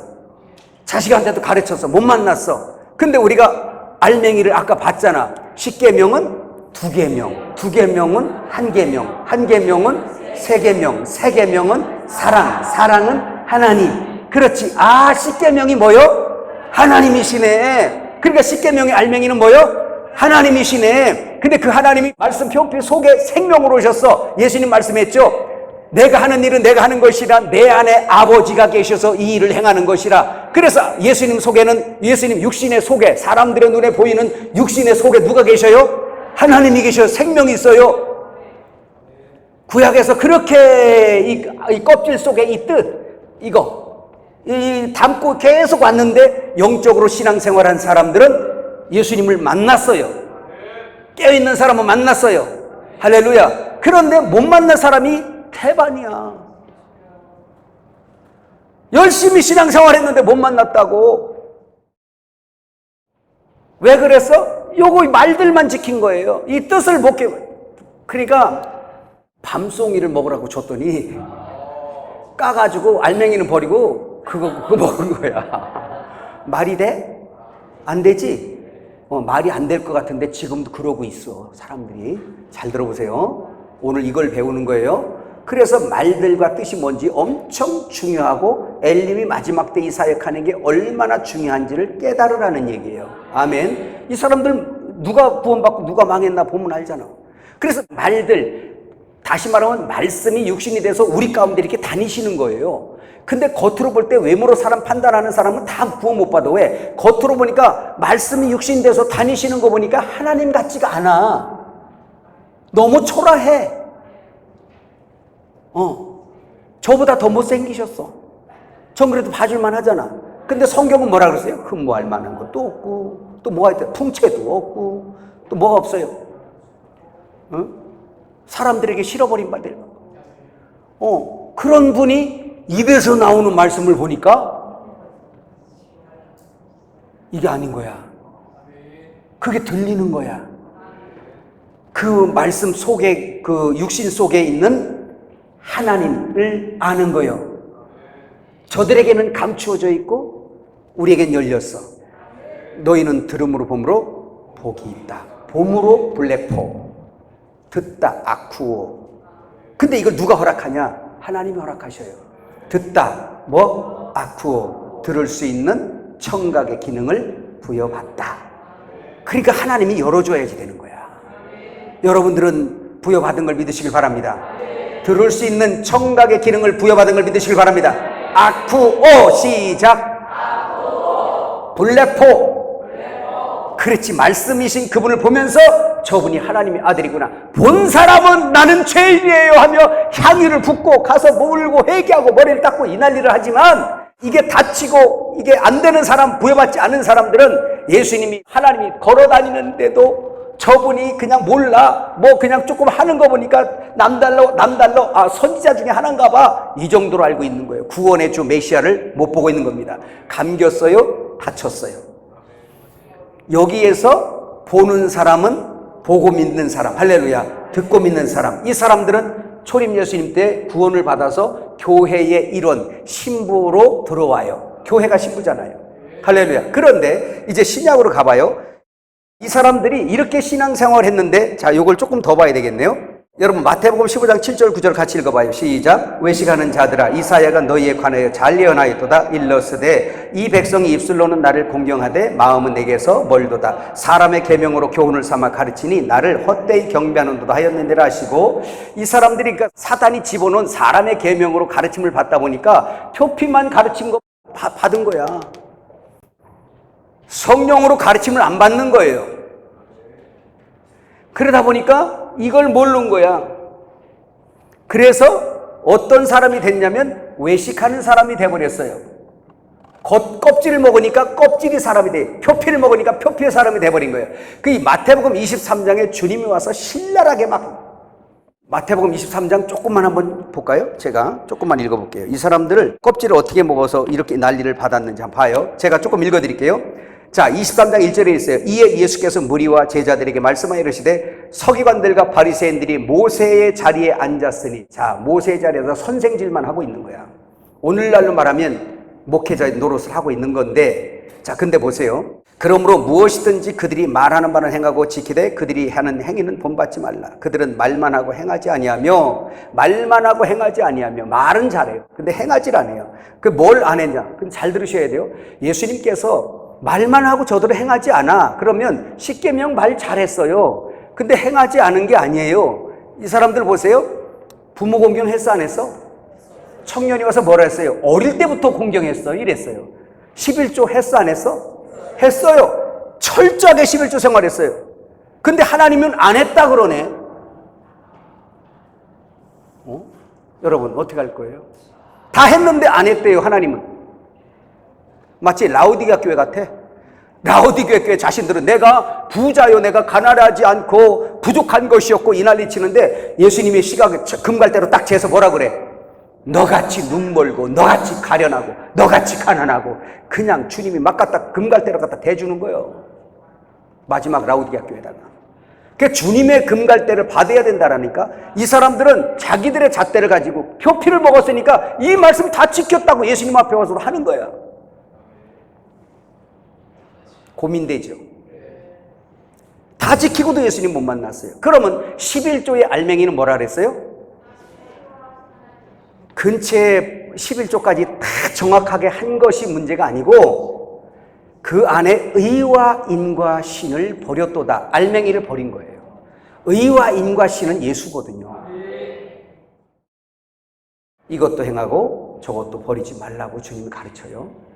자식한테도 가르쳤어. 못 만났어. 근데 우리가 알맹이를 아까 봤잖아. 10계명은 2계명, 2계명은 1계명, 1계명은 3계명, 3계명은 사랑은 하나님. 그렇지. 10계명이 뭐요? 하나님이시네. 그러니까 10계명의 알맹이는 뭐요? 하나님이시네. 근데 그 하나님이 말씀 표피 속에 생명으로 오셨어. 예수님 말씀했죠. 내가 하는 일은 내가 하는 것이라 내 안에 아버지가 계셔서 이 일을 행하는 것이라. 그래서 예수님 속에는, 예수님 육신의 속에, 사람들의 눈에 보이는 육신의 속에 누가 계셔요? 하나님이 계셔요. 생명이 있어요. 구약에서 그렇게 이 껍질 속에 이 뜻, 이거 담고 계속 왔는데 영적으로 신앙생활한 사람들은 예수님을 만났어요. 깨어있는 사람은 만났어요. 할렐루야. 그런데 못 만난 사람이 태반이야. 열심히 신앙생활 했는데 못 만났다고. 왜 그랬어? 요거 말들만 지킨 거예요. 이 뜻을 못 깨. 그러니까 밤송이를 먹으라고 줬더니 까가지고 알맹이는 버리고 그거 먹은 거야. 말이 돼? 안 되지? 말이 안 될 것 같은데 지금도 그러고 있어. 사람들이. 잘 들어보세요. 오늘 이걸 배우는 거예요. 그래서 말들과 뜻이 뭔지 엄청 중요하고 엘림이 마지막 때 이 사역하는 게 얼마나 중요한지를 깨달으라는 얘기예요. 아멘. 이 사람들 누가 구원받고 누가 망했나 보면 알잖아. 그래서 말들, 다시 말하면 말씀이 육신이 돼서 우리 가운데 이렇게 다니시는 거예요. 근데 겉으로 볼 때 외모로 사람 판단하는 사람은 다 구원 못 받아. 왜? 겉으로 보니까 말씀이 육신 돼서 다니시는 거 보니까 하나님 같지가 않아. 너무 초라해. 저보다 더 못생기셨어. 전 그래도 봐줄만 하잖아. 근데 성경은 뭐라 그러세요? 흠모할 만한 것도 없고, 또 뭐가 있다? 풍채도 없고, 또 뭐가 없어요? 사람들에게 실어버린 바들. 그런 분이 입에서 나오는 말씀을 보니까 이게 아닌 거야. 그게 들리는 거야. 그 말씀 속에, 그 육신 속에 있는 하나님을 아는 거예요. 저들에게는 감추어져 있고 우리에겐 열렸어. 너희는 들음으로 봄으로 복이 있다. 봄으로 블레포, 듣다 아쿠오. 근데 이걸 누가 허락하냐? 하나님이 허락하셔요. 듣다 뭐? 아쿠오, 들을 수 있는 청각의 기능을 부여받다. 그러니까 하나님이 열어줘야지 되는 거야. 여러분들은 부여받은 걸 믿으시길 바랍니다. 들을 수 있는 청각의 기능을 부여받은 걸 믿으시길 바랍니다. 아쿠오, 시작. 블레포. 그렇지, 말씀이신 그분을 보면서 저분이 하나님의 아들이구나. 본 사람은 나는 죄인이에요 하며 향유를 붓고 가서 몰고 회개하고 머리를 닦고 이 난리를 하지만, 이게 다치고 이게 안 되는 사람, 부여받지 않은 사람들은 예수님이 하나님이 걸어다니는데도 저분이 그냥 몰라. 뭐 그냥 조금 하는 거 보니까 남달러 선지자 중에 하나인가 봐. 이 정도로 알고 있는 거예요. 구원의 주 메시아를 못 보고 있는 겁니다. 감겼어요? 다쳤어요. 여기에서 보는 사람은 보고 믿는 사람, 할렐루야, 듣고 믿는 사람. 이 사람들은 초림 예수님 때 구원을 받아서 교회의 일원, 신부로 들어와요. 교회가 신부잖아요. 할렐루야. 그런데 이제 신약으로 가봐요. 이 사람들이 이렇게 신앙생활을 했는데, 자, 요걸 조금 더 봐야 되겠네요. 여러분, 마태복음 15장 7절 9절 같이 읽어봐요. 시작. 외식하는 자들아, 이사야가 너희에 관하여 잘 예언하였도다. 일러스되 이 백성이 입술로는 나를 공경하되 마음은 내게서 멀도다. 사람의 계명으로 교훈을 삼아 가르치니 나를 헛되이 경배하는도다 하였는데라 하시고, 이 사람들이 그러니까 사단이 집어넣은 사람의 계명으로 가르침을 받다 보니까 표피만 가르친 거 받은 거야. 성령으로 가르침을 안 받는 거예요. 그러다 보니까 이걸 모르는 거야. 그래서 어떤 사람이 됐냐면 외식하는 사람이 돼버렸어요. 껍질을 먹으니까 껍질이 사람이 돼. 표피를 먹으니까 표피의 사람이 돼버린 거예요. 그 마태복음 23장에 주님이 와서 신랄하게 마태복음 23장 조금만 한번 볼까요? 제가 조금만 읽어볼게요. 이 사람들을 껍질을 어떻게 먹어서 이렇게 난리를 받았는지 한번 봐요. 제가 조금 읽어드릴게요. 자, 23장 1절에 있어요. 이에 예수께서 무리와 제자들에게 말씀하여 이르시되 서기관들과 바리새인들이 모세의 자리에 앉았으니, 자, 모세의 자리에서 선생질만 하고 있는 거야. 오늘날로 말하면 목회자 노릇을 하고 있는 건데, 자, 근데 보세요. 그러므로 무엇이든지 그들이 말하는 바는 행하고 지키되 그들이 하는 행위는 본받지 말라. 그들은 말만 하고 행하지 아니하며, 말은 잘해요. 근데 행하질 않아요. 그 뭘 안 했냐? 그럼 잘 들으셔야 돼요. 예수님께서 말만 하고 저들은 행하지 않아. 그러면 십계명 말 잘했어요. 근데 행하지 않은 게 아니에요. 이 사람들 보세요. 부모 공경했어, 안 했어? 청년이 와서 뭐라 했어요? 어릴 때부터 공경했어, 이랬어요. 11조 했어, 안 했어? 했어요. 철저하게 11조 생활했어요. 근데 하나님은 안 했다 그러네. 여러분 어떻게 할 거예요? 다 했는데 안 했대요, 하나님은. 마치 라우디게아 교회 같아. 라오디게 교회 자신들은 내가 부자요, 내가 가난하지 않고 부족한 것이 없고 이 난리 치는데 예수님의 시각에 금갈대로 딱 재서 뭐라 그래? 너같이 눈멀고 너같이 가련하고 너같이 가난하고 그냥 주님이 막 갖다 금갈대로 갖다 대주는 거예요. 마지막 라오디게 교회다가. 그 주님의 금갈대를 받아야 된다라니까. 이 사람들은 자기들의 잣대를 가지고 표피를 먹었으니까 이 말씀 다 지켰다고 예수님 앞에 와서 하는 거야. 고민되죠. 다 지키고도 예수님 못 만났어요. 그러면 11조의 알맹이는 뭐라 그랬어요? 근처에 11조까지 다 정확하게 한 것이 문제가 아니고 그 안에 의와 인과 신을 버렸도다. 알맹이를 버린 거예요. 의와 인과 신은 예수거든요. 이것도 행하고 저것도 버리지 말라고 주님이 가르쳐요.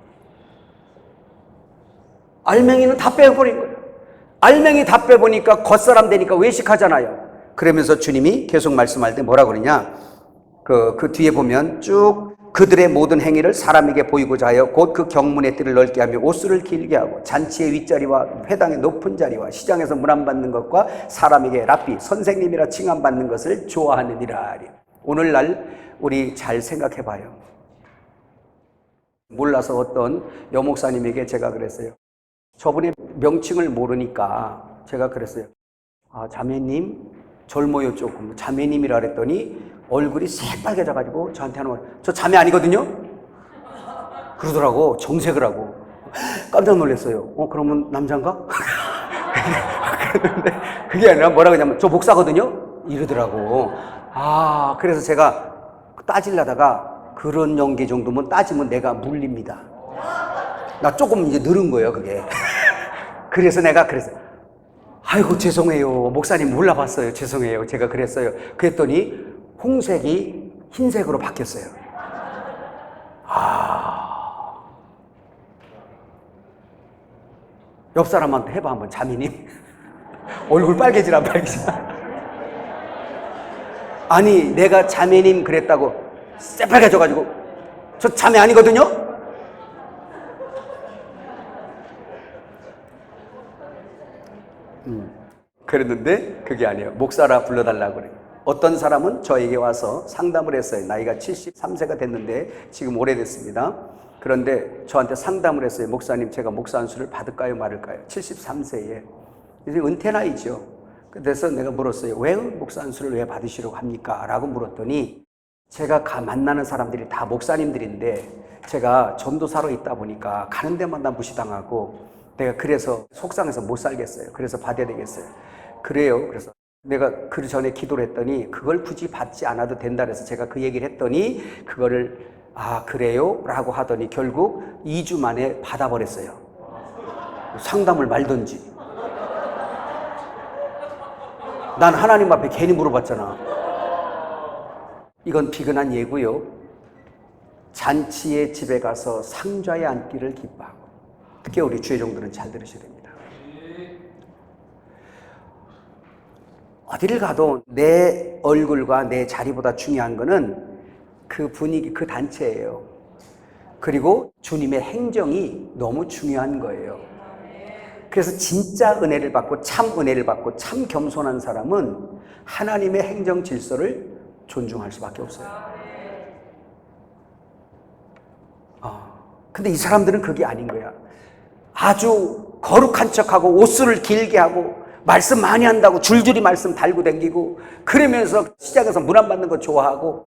알맹이는 다 빼버린 거예요. 알맹이 다 빼보니까 겉사람 되니까 외식하잖아요. 그러면서 주님이 계속 말씀할 때 뭐라 그러냐, 그 뒤에 보면 쭉 그들의 모든 행위를 사람에게 보이고자 하여 곧 그 경문의 뜰을 넓게 하며 옷수를 길게 하고 잔치의 윗자리와 회당의 높은 자리와 시장에서 문안받는 것과 사람에게 랍비 선생님이라 칭함받는 것을 좋아하느니라. 오늘날 우리 잘 생각해 봐요. 몰라서 어떤 여목사님에게 제가 그랬어요. 저분의 명칭을 모르니까 제가 그랬어요. 아, 자매님 젊어요 조금. 자매님이라 그랬더니 얼굴이 새빨개져가지고 저한테 하는 말, 저 자매 아니거든요? 그러더라고. 정색을 하고. 깜짝 놀랐어요. 그러면 남자인가? 그랬는데 그게 아니라 뭐라 그러냐면 저 목사거든요? 이러더라고. 아, 그래서 제가 따지려다가 그런 연기 정도면 따지면 내가 물립니다. 나 조금 이제 늘은 거예요, 그게. 그래서 내가 그랬어요. 아이고, 죄송해요. 목사님 몰라봤어요. 죄송해요. 제가 그랬어요. 그랬더니 홍색이 흰색으로 바뀌었어요. 옆 사람한테 해봐, 한번. 자매님. 얼굴 빨개지나 안 빨개지나. 아니, 내가 자매님 그랬다고 새빨개져가지고 저 자매 아니거든요? 그랬는데 그게 아니에요. 목사라 불러달라고 그래요. 어떤 사람은 저에게 와서 상담을 했어요. 나이가 73세가 됐는데 지금 오래됐습니다. 그런데 저한테 상담을 했어요. 목사님, 제가 목사 안수를 받을까요 말을까요? 73세에. 이제 은퇴 나이죠. 그래서 내가 물었어요. 왜 목사 안수를 왜 받으시려고 합니까? 라고 물었더니 제가 만나는 사람들이 다 목사님들인데 제가 전도사로 있다 보니까 가는 데마다 무시당하고 내가 그래서 속상해서 못 살겠어요. 그래서 받아야 되겠어요. 그래요. 그래서 내가 그 전에 기도를 했더니 그걸 굳이 받지 않아도 된다 그래서 제가 그 얘기를 했더니 그거를 아 그래요? 라고 하더니 결국 2주 만에 받아버렸어요. 상담을 말던지. 난 하나님 앞에 괜히 물어봤잖아. 이건 비근한 예고요. 잔치의 집에 가서 상좌에 앉기를 기뻐하고. 특히 우리 주의 종들은 잘 들으셔야 됩니다. 어디를 가도 내 얼굴과 내 자리보다 중요한 거는 그 분위기, 그 단체예요. 그리고 주님의 행정이 너무 중요한 거예요. 그래서 진짜 은혜를 받고 참 은혜를 받고 참 겸손한 사람은 하나님의 행정 질서를 존중할 수밖에 없어요. 근데 이 사람들은 그게 아닌 거야. 아주 거룩한 척하고 옷수를 길게 하고 말씀 많이 한다고 줄줄이 말씀 달고 댕기고 그러면서 시장에서 문 안 받는 거 좋아하고.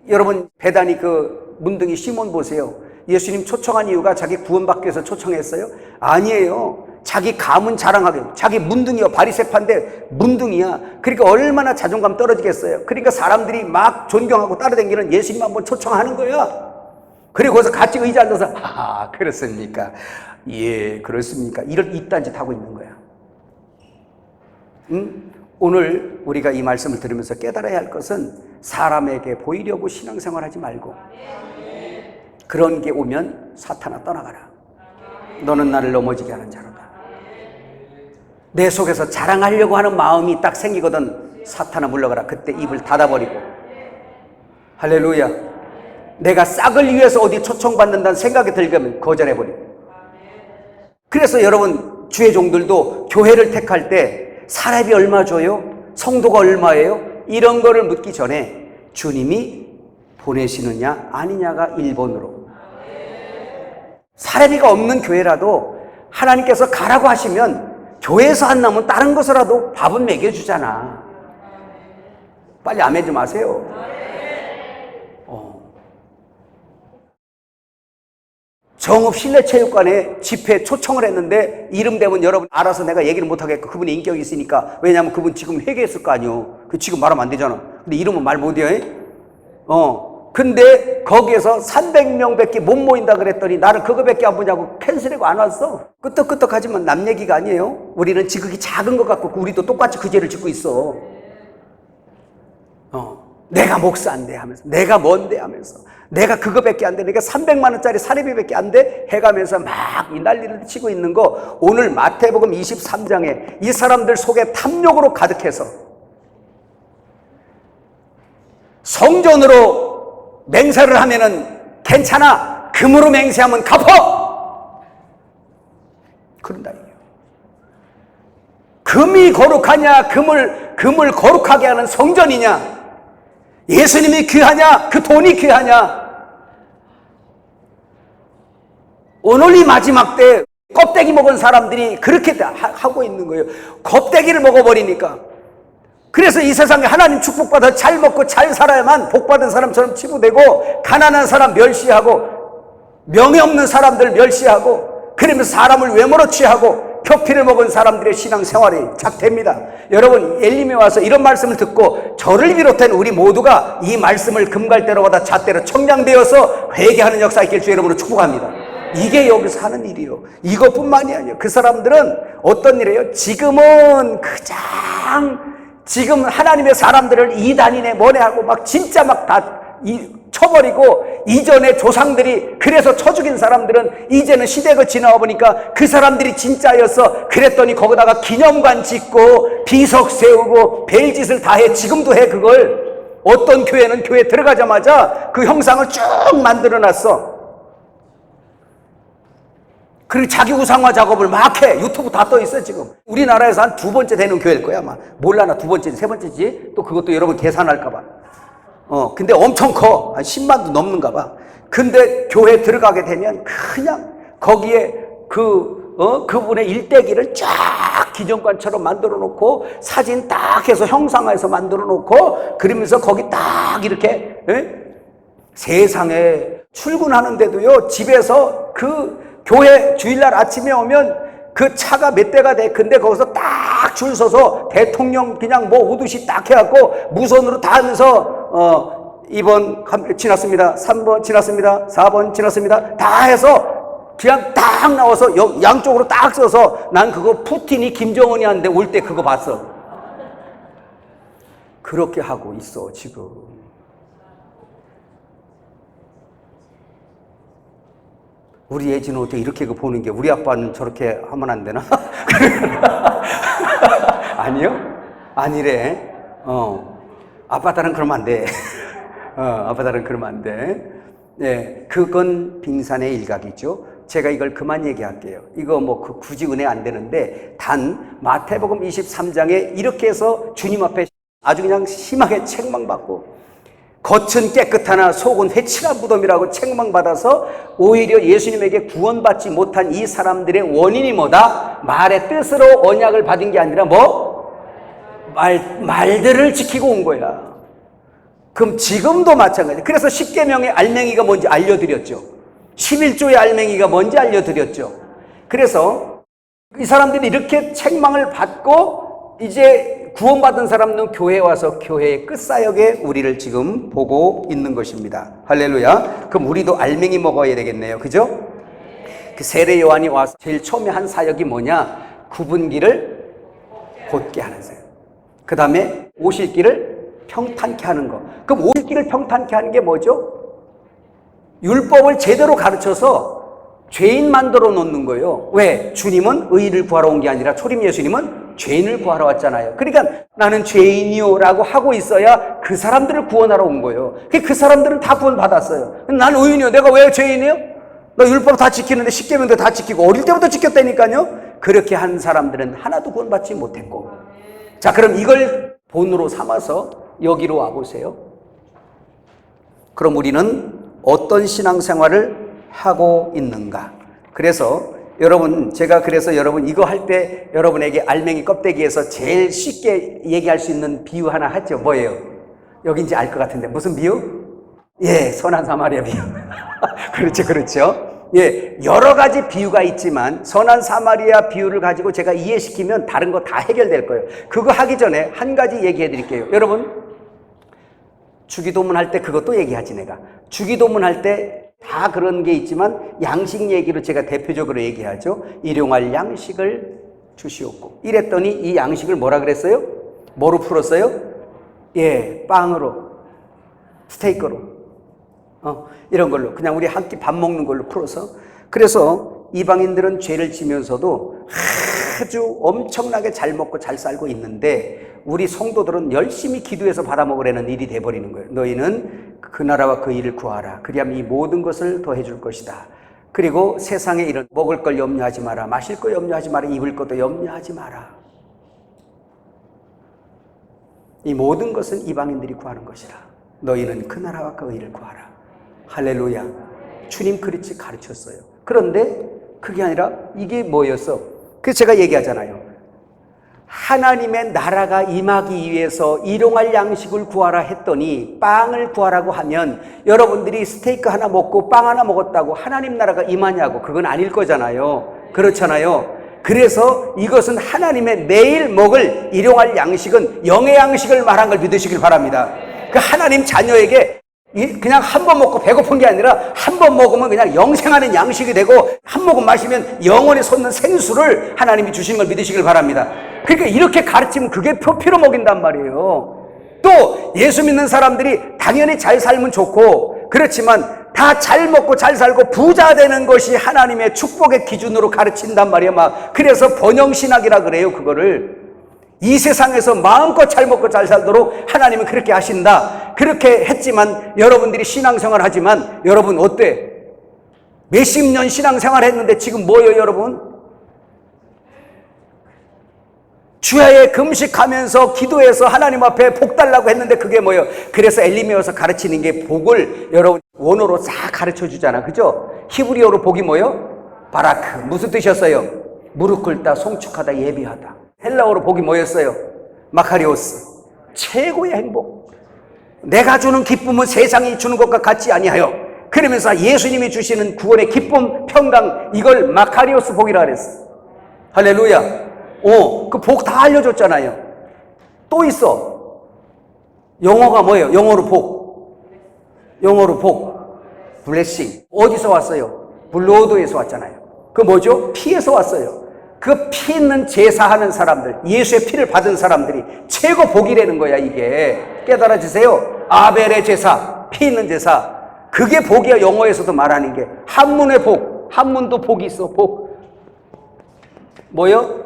여러분 배단이 그 문둥이 시몬 보세요. 예수님 초청한 이유가 자기 구원받기 위해서 초청했어요? 아니에요. 자기 가문 자랑하게. 자기 문둥이요. 바리새파인데 문둥이야. 그러니까 얼마나 자존감 떨어지겠어요. 그러니까 사람들이 막 존경하고 따라다니는 예수님 한번 초청하는 거야. 그리고 거기서 같이 의자 앉아서 아 그렇습니까? 예 그렇습니까? 이딴 짓 하고 있는 거야. 오늘 우리가 이 말씀을 들으면서 깨달아야 할 것은 사람에게 보이려고 신앙생활하지 말고 그런 게 오면 사탄아 떠나가라. 너는 나를 넘어지게 하는 자로다. 내 속에서 자랑하려고 하는 마음이 딱 생기거든. 사탄아 물러가라. 그때 입을 닫아버리고. 할렐루야. 내가 싹을 위해서 어디 초청받는다는 생각이 들면 거절해버리고. 그래서 여러분 주의 종들도 교회를 택할 때 사례비 얼마 줘요? 성도가 얼마예요? 이런 거를 묻기 전에 주님이 보내시느냐 아니냐가 1번으로. 사례비가 없는 교회라도 하나님께서 가라고 하시면 교회에서 안 나오면 다른 것으로라도 밥은 먹여주잖아. 빨리 아멘 좀 하세요. 정읍 실내체육관에 집회 초청을 했는데 이름 대면 여러분 알아서 내가 얘기를 못하겠고 그분의 인격이 있으니까. 왜냐하면 그분 지금 회개했을 거 아니에요. 그 지금 말하면 안 되잖아. 근데 이름은 말 못해요. 근데 거기에서 300명밖에 못 모인다 그랬더니 나를 그거밖에 안 보냐고 캔슬하고 안 왔어. 끄떡끄떡하지만 남 얘기가 아니에요. 우리는 지극히 작은 것 같고 우리도 똑같이 그 죄를 짓고 있어. 내가 목사인데 하면서, 내가 뭔데 하면서, 내가 그거밖에 안 돼, 내가 300만 원짜리 사례비밖에 안 돼 해가면서 막 이 난리를 치고 있는 거. 오늘 마태복음 23장에 이 사람들 속에 탐욕으로 가득해서 성전으로 맹세를 하면은 괜찮아, 금으로 맹세하면 갚어, 그런다 이게요. 금이 거룩하냐, 금을 거룩하게 하는 성전이냐, 예수님이 귀하냐, 그 돈이 귀하냐. 오늘 이 마지막 때 껍데기 먹은 사람들이 그렇게 하고 있는 거예요. 껍데기를 먹어버리니까. 그래서 이 세상에 하나님 축복받아 잘 먹고 잘 살아야만 복받은 사람처럼 치부되고, 가난한 사람 멸시하고, 명예 없는 사람들 멸시하고, 그러면서 사람을 외모로 취하고 표피를 먹은 사람들의 신앙생활이 작됩니다. 여러분, 엘림에 와서 이런 말씀을 듣고 저를 비롯한 우리 모두가 이 말씀을 금갈대로 받아 잣대로 청량되어서 회개하는 역사 있길 주 여러분을 축복합니다. 이게 여기서 하는 일이요. 이것뿐만이 아니에요. 그 사람들은 어떤 일이에요? 지금은 지금 하나님의 사람들을 이단이네 뭐네 하고 막 진짜 막 다 쳐버리고, 이전에 조상들이 그래서 쳐 죽인 사람들은 이제는 시대가 지나와 보니까 그 사람들이 진짜였어. 그랬더니 거기다가 기념관 짓고 비석 세우고 별짓을 다 해. 지금도 해 그걸. 어떤 교회는 교회 들어가자마자 그 형상을 쭉 만들어 놨어. 그리고 자기 우상화 작업을 막 해. 유튜브 다 떠 있어 지금. 우리나라에서 한 2번째 되는 교회일 거야 아마. 몰라, 나 2번째지 3번째지. 또 그것도 여러분 계산할까 봐. 근데 엄청 커. 한 10만도 넘는가 봐. 근데 교회 들어가게 되면 그냥 거기에 그분의 일대기를 쫙 기념관처럼 만들어 놓고, 사진 딱 해서 형상화해서 만들어 놓고, 그러면서 거기 딱 이렇게, 세상에 출근하는데도요, 집에서 그 교회 주일날 아침에 오면 그 차가 몇 대가 돼. 근데 거기서 딱 줄 서서 대통령 그냥 뭐 오듯이 딱 해갖고 무선으로 다 하면서 2번 지났습니다, 3번 지났습니다, 4번 지났습니다 다 해서 그냥 딱 나와서 양쪽으로 딱 써서, 난 그거 푸틴이 김정은이 한데 올 때 그거 봤어. 그렇게 하고 있어 지금. 우리 예지는 어떻게 이렇게 보는 게, 우리 아빠는 저렇게 하면 안 되나? 아니요? 아니래. 아빠 딸은 그러면 안 돼. 아빠 딸은 그러면 안 돼. 네, 그건 빙산의 일각이죠. 제가 이걸 그만 얘기할게요. 이거 뭐 굳이 은혜 안 되는데, 단 마태복음 23장에 이렇게 해서 주님 앞에 아주 그냥 심하게 책망받고, 겉은 깨끗하나 속은 회칠한 무덤이라고 책망받아서 오히려 예수님에게 구원받지 못한 이 사람들의 원인이 뭐다? 말의 뜻으로 언약을 받은 게 아니라 말들을 지키고 온 거야. 그럼 지금도 마찬가지. 그래서 10계명의 알맹이가 뭔지 알려드렸죠. 11조의 알맹이가 뭔지 알려드렸죠. 그래서 이 사람들이 이렇게 책망을 받고 이제 구원받은 사람은 교회에 와서 교회의 끝사역에 우리를 지금 보고 있는 것입니다. 할렐루야. 그럼 우리도 알맹이 먹어야 되겠네요. 그죠? 그 세례 요한이 와서 제일 처음에 한 사역이 뭐냐? 굽은 길을 곧게 하는 사역. 그 다음에 오실 길을 평탄케 하는 거. 그럼 오실 길을 평탄케 하는 게 뭐죠? 율법을 제대로 가르쳐서 죄인 만들어 놓는 거예요. 왜? 주님은 의인을 구하러 온 게 아니라 초림 예수님은 죄인을 구하러 왔잖아요. 그러니까 나는 죄인이요 라고 하고 있어야 그 사람들을 구원하러 온 거예요. 그 사람들은 다 구원 받았어요. 난 의인이요. 내가 왜 죄인이요? 너 율법 다 지키는데 십계명도 다 지키고 어릴 때부터 지켰다니까요. 그렇게 한 사람들은 하나도 구원받지 못했고. 자, 그럼 이걸 본으로 삼아서 여기로 와보세요. 그럼 우리는 어떤 신앙생활을 하고 있는가? 그래서 제가 여러분 이거 할 때 여러분에게 알맹이 껍데기에서 제일 쉽게 얘기할 수 있는 비유 하나 하죠. 뭐예요? 여긴지 알 것 같은데 무슨 비유? 예, 선한 사마리아 비유. 그렇죠. 예, 여러 가지 비유가 있지만 선한 사마리아 비유를 가지고 제가 이해시키면 다른 거 다 해결될 거예요. 그거 하기 전에 한 가지 얘기해 드릴게요. 여러분, 주기도문 할 때 그것도 얘기하지 내가. 주기도문 할 때 다 그런 게 있지만 양식 얘기로 제가 대표적으로 얘기하죠. 일용할 양식을 주시옵고. 이랬더니 이 양식을 뭐라 그랬어요? 뭐로 풀었어요? 예, 빵으로, 스테이크로, 이런 걸로 그냥 우리 한 끼 밥 먹는 걸로 풀어서. 그래서 이방인들은 죄를 지면서도 아주 엄청나게 잘 먹고 잘 살고 있는데 우리 성도들은 열심히 기도해서 받아먹으려는 일이 돼버리는 거예요. 너희는 그 나라와 그 일을 구하라. 그리하면 이 모든 것을 더해줄 것이다. 그리고 세상에 이런 먹을 걸 염려하지 마라. 마실 거 염려하지 마라. 입을 것도 염려하지 마라. 이 모든 것은 이방인들이 구하는 것이라. 너희는 그 나라와 그 일을 구하라. 할렐루야. 주님 그렇게 가르쳤어요. 그런데 그게 아니라 이게 뭐였어? 그래서 제가 얘기하잖아요. 하나님의 나라가 임하기 위해서 일용할 양식을 구하라 했더니 빵을 구하라고 하면 여러분들이 스테이크 하나 먹고 빵 하나 먹었다고 하나님 나라가 임하냐고. 그건 아닐 거잖아요. 그렇잖아요. 그래서 이것은 하나님의 매일 먹을 일용할 양식은 영의 양식을 말한 걸 믿으시길 바랍니다. 그 하나님 자녀에게 그냥 한 번 먹고 배고픈 게 아니라 한 번 먹으면 그냥 영생하는 양식이 되고 한 모금 마시면 영원히 솟는 생수를 하나님이 주신 걸 믿으시길 바랍니다. 그러니까 이렇게 가르치면 그게 표피로 먹인단 말이에요. 또 예수 믿는 사람들이 당연히 잘 살면 좋고 그렇지만 다 잘 먹고 잘 살고 부자 되는 것이 하나님의 축복의 기준으로 가르친단 말이에요. 그래서 번영신학이라 그래요. 그거를 이 세상에서 마음껏 잘 먹고 잘 살도록 하나님은 그렇게 하신다. 그렇게 했지만 여러분들이 신앙생활 하지만 여러분 어때? 몇십 년 신앙생활 했는데 지금 뭐예요 여러분? 주야에 금식하면서 기도해서 하나님 앞에 복 달라고 했는데 그게 뭐예요? 그래서 엘리메오서 가르치는 게 복을 여러분 원어로 싹 가르쳐 주잖아. 그죠? 히브리어로 복이 뭐예요? 바라크. 무슨 뜻이었어요? 무릎 꿇다, 송축하다, 예비하다. 헬라어로 복이 뭐였어요? 마카리오스. 최고의 행복. 내가 주는 기쁨은 세상이 주는 것과 같지 아니하여. 그러면서 예수님이 주시는 구원의 기쁨, 평강, 이걸 마카리오스 복이라 그랬어. 할렐루야. 그 복 다 알려줬잖아요. 또 있어. 영어가 뭐예요? 영어로 복. 영어로 복. 블레싱. 어디서 왔어요? 블로드에서 왔잖아요. 그 뭐죠? 피에서 왔어요. 그 피 있는 제사하는 사람들, 예수의 피를 받은 사람들이 최고 복이라는 거야. 이게 깨달아지세요? 아벨의 제사, 피 있는 제사, 그게 복이야. 영어에서도 말하는 게 한문의 복. 한문도 복이 있어. 복 뭐요?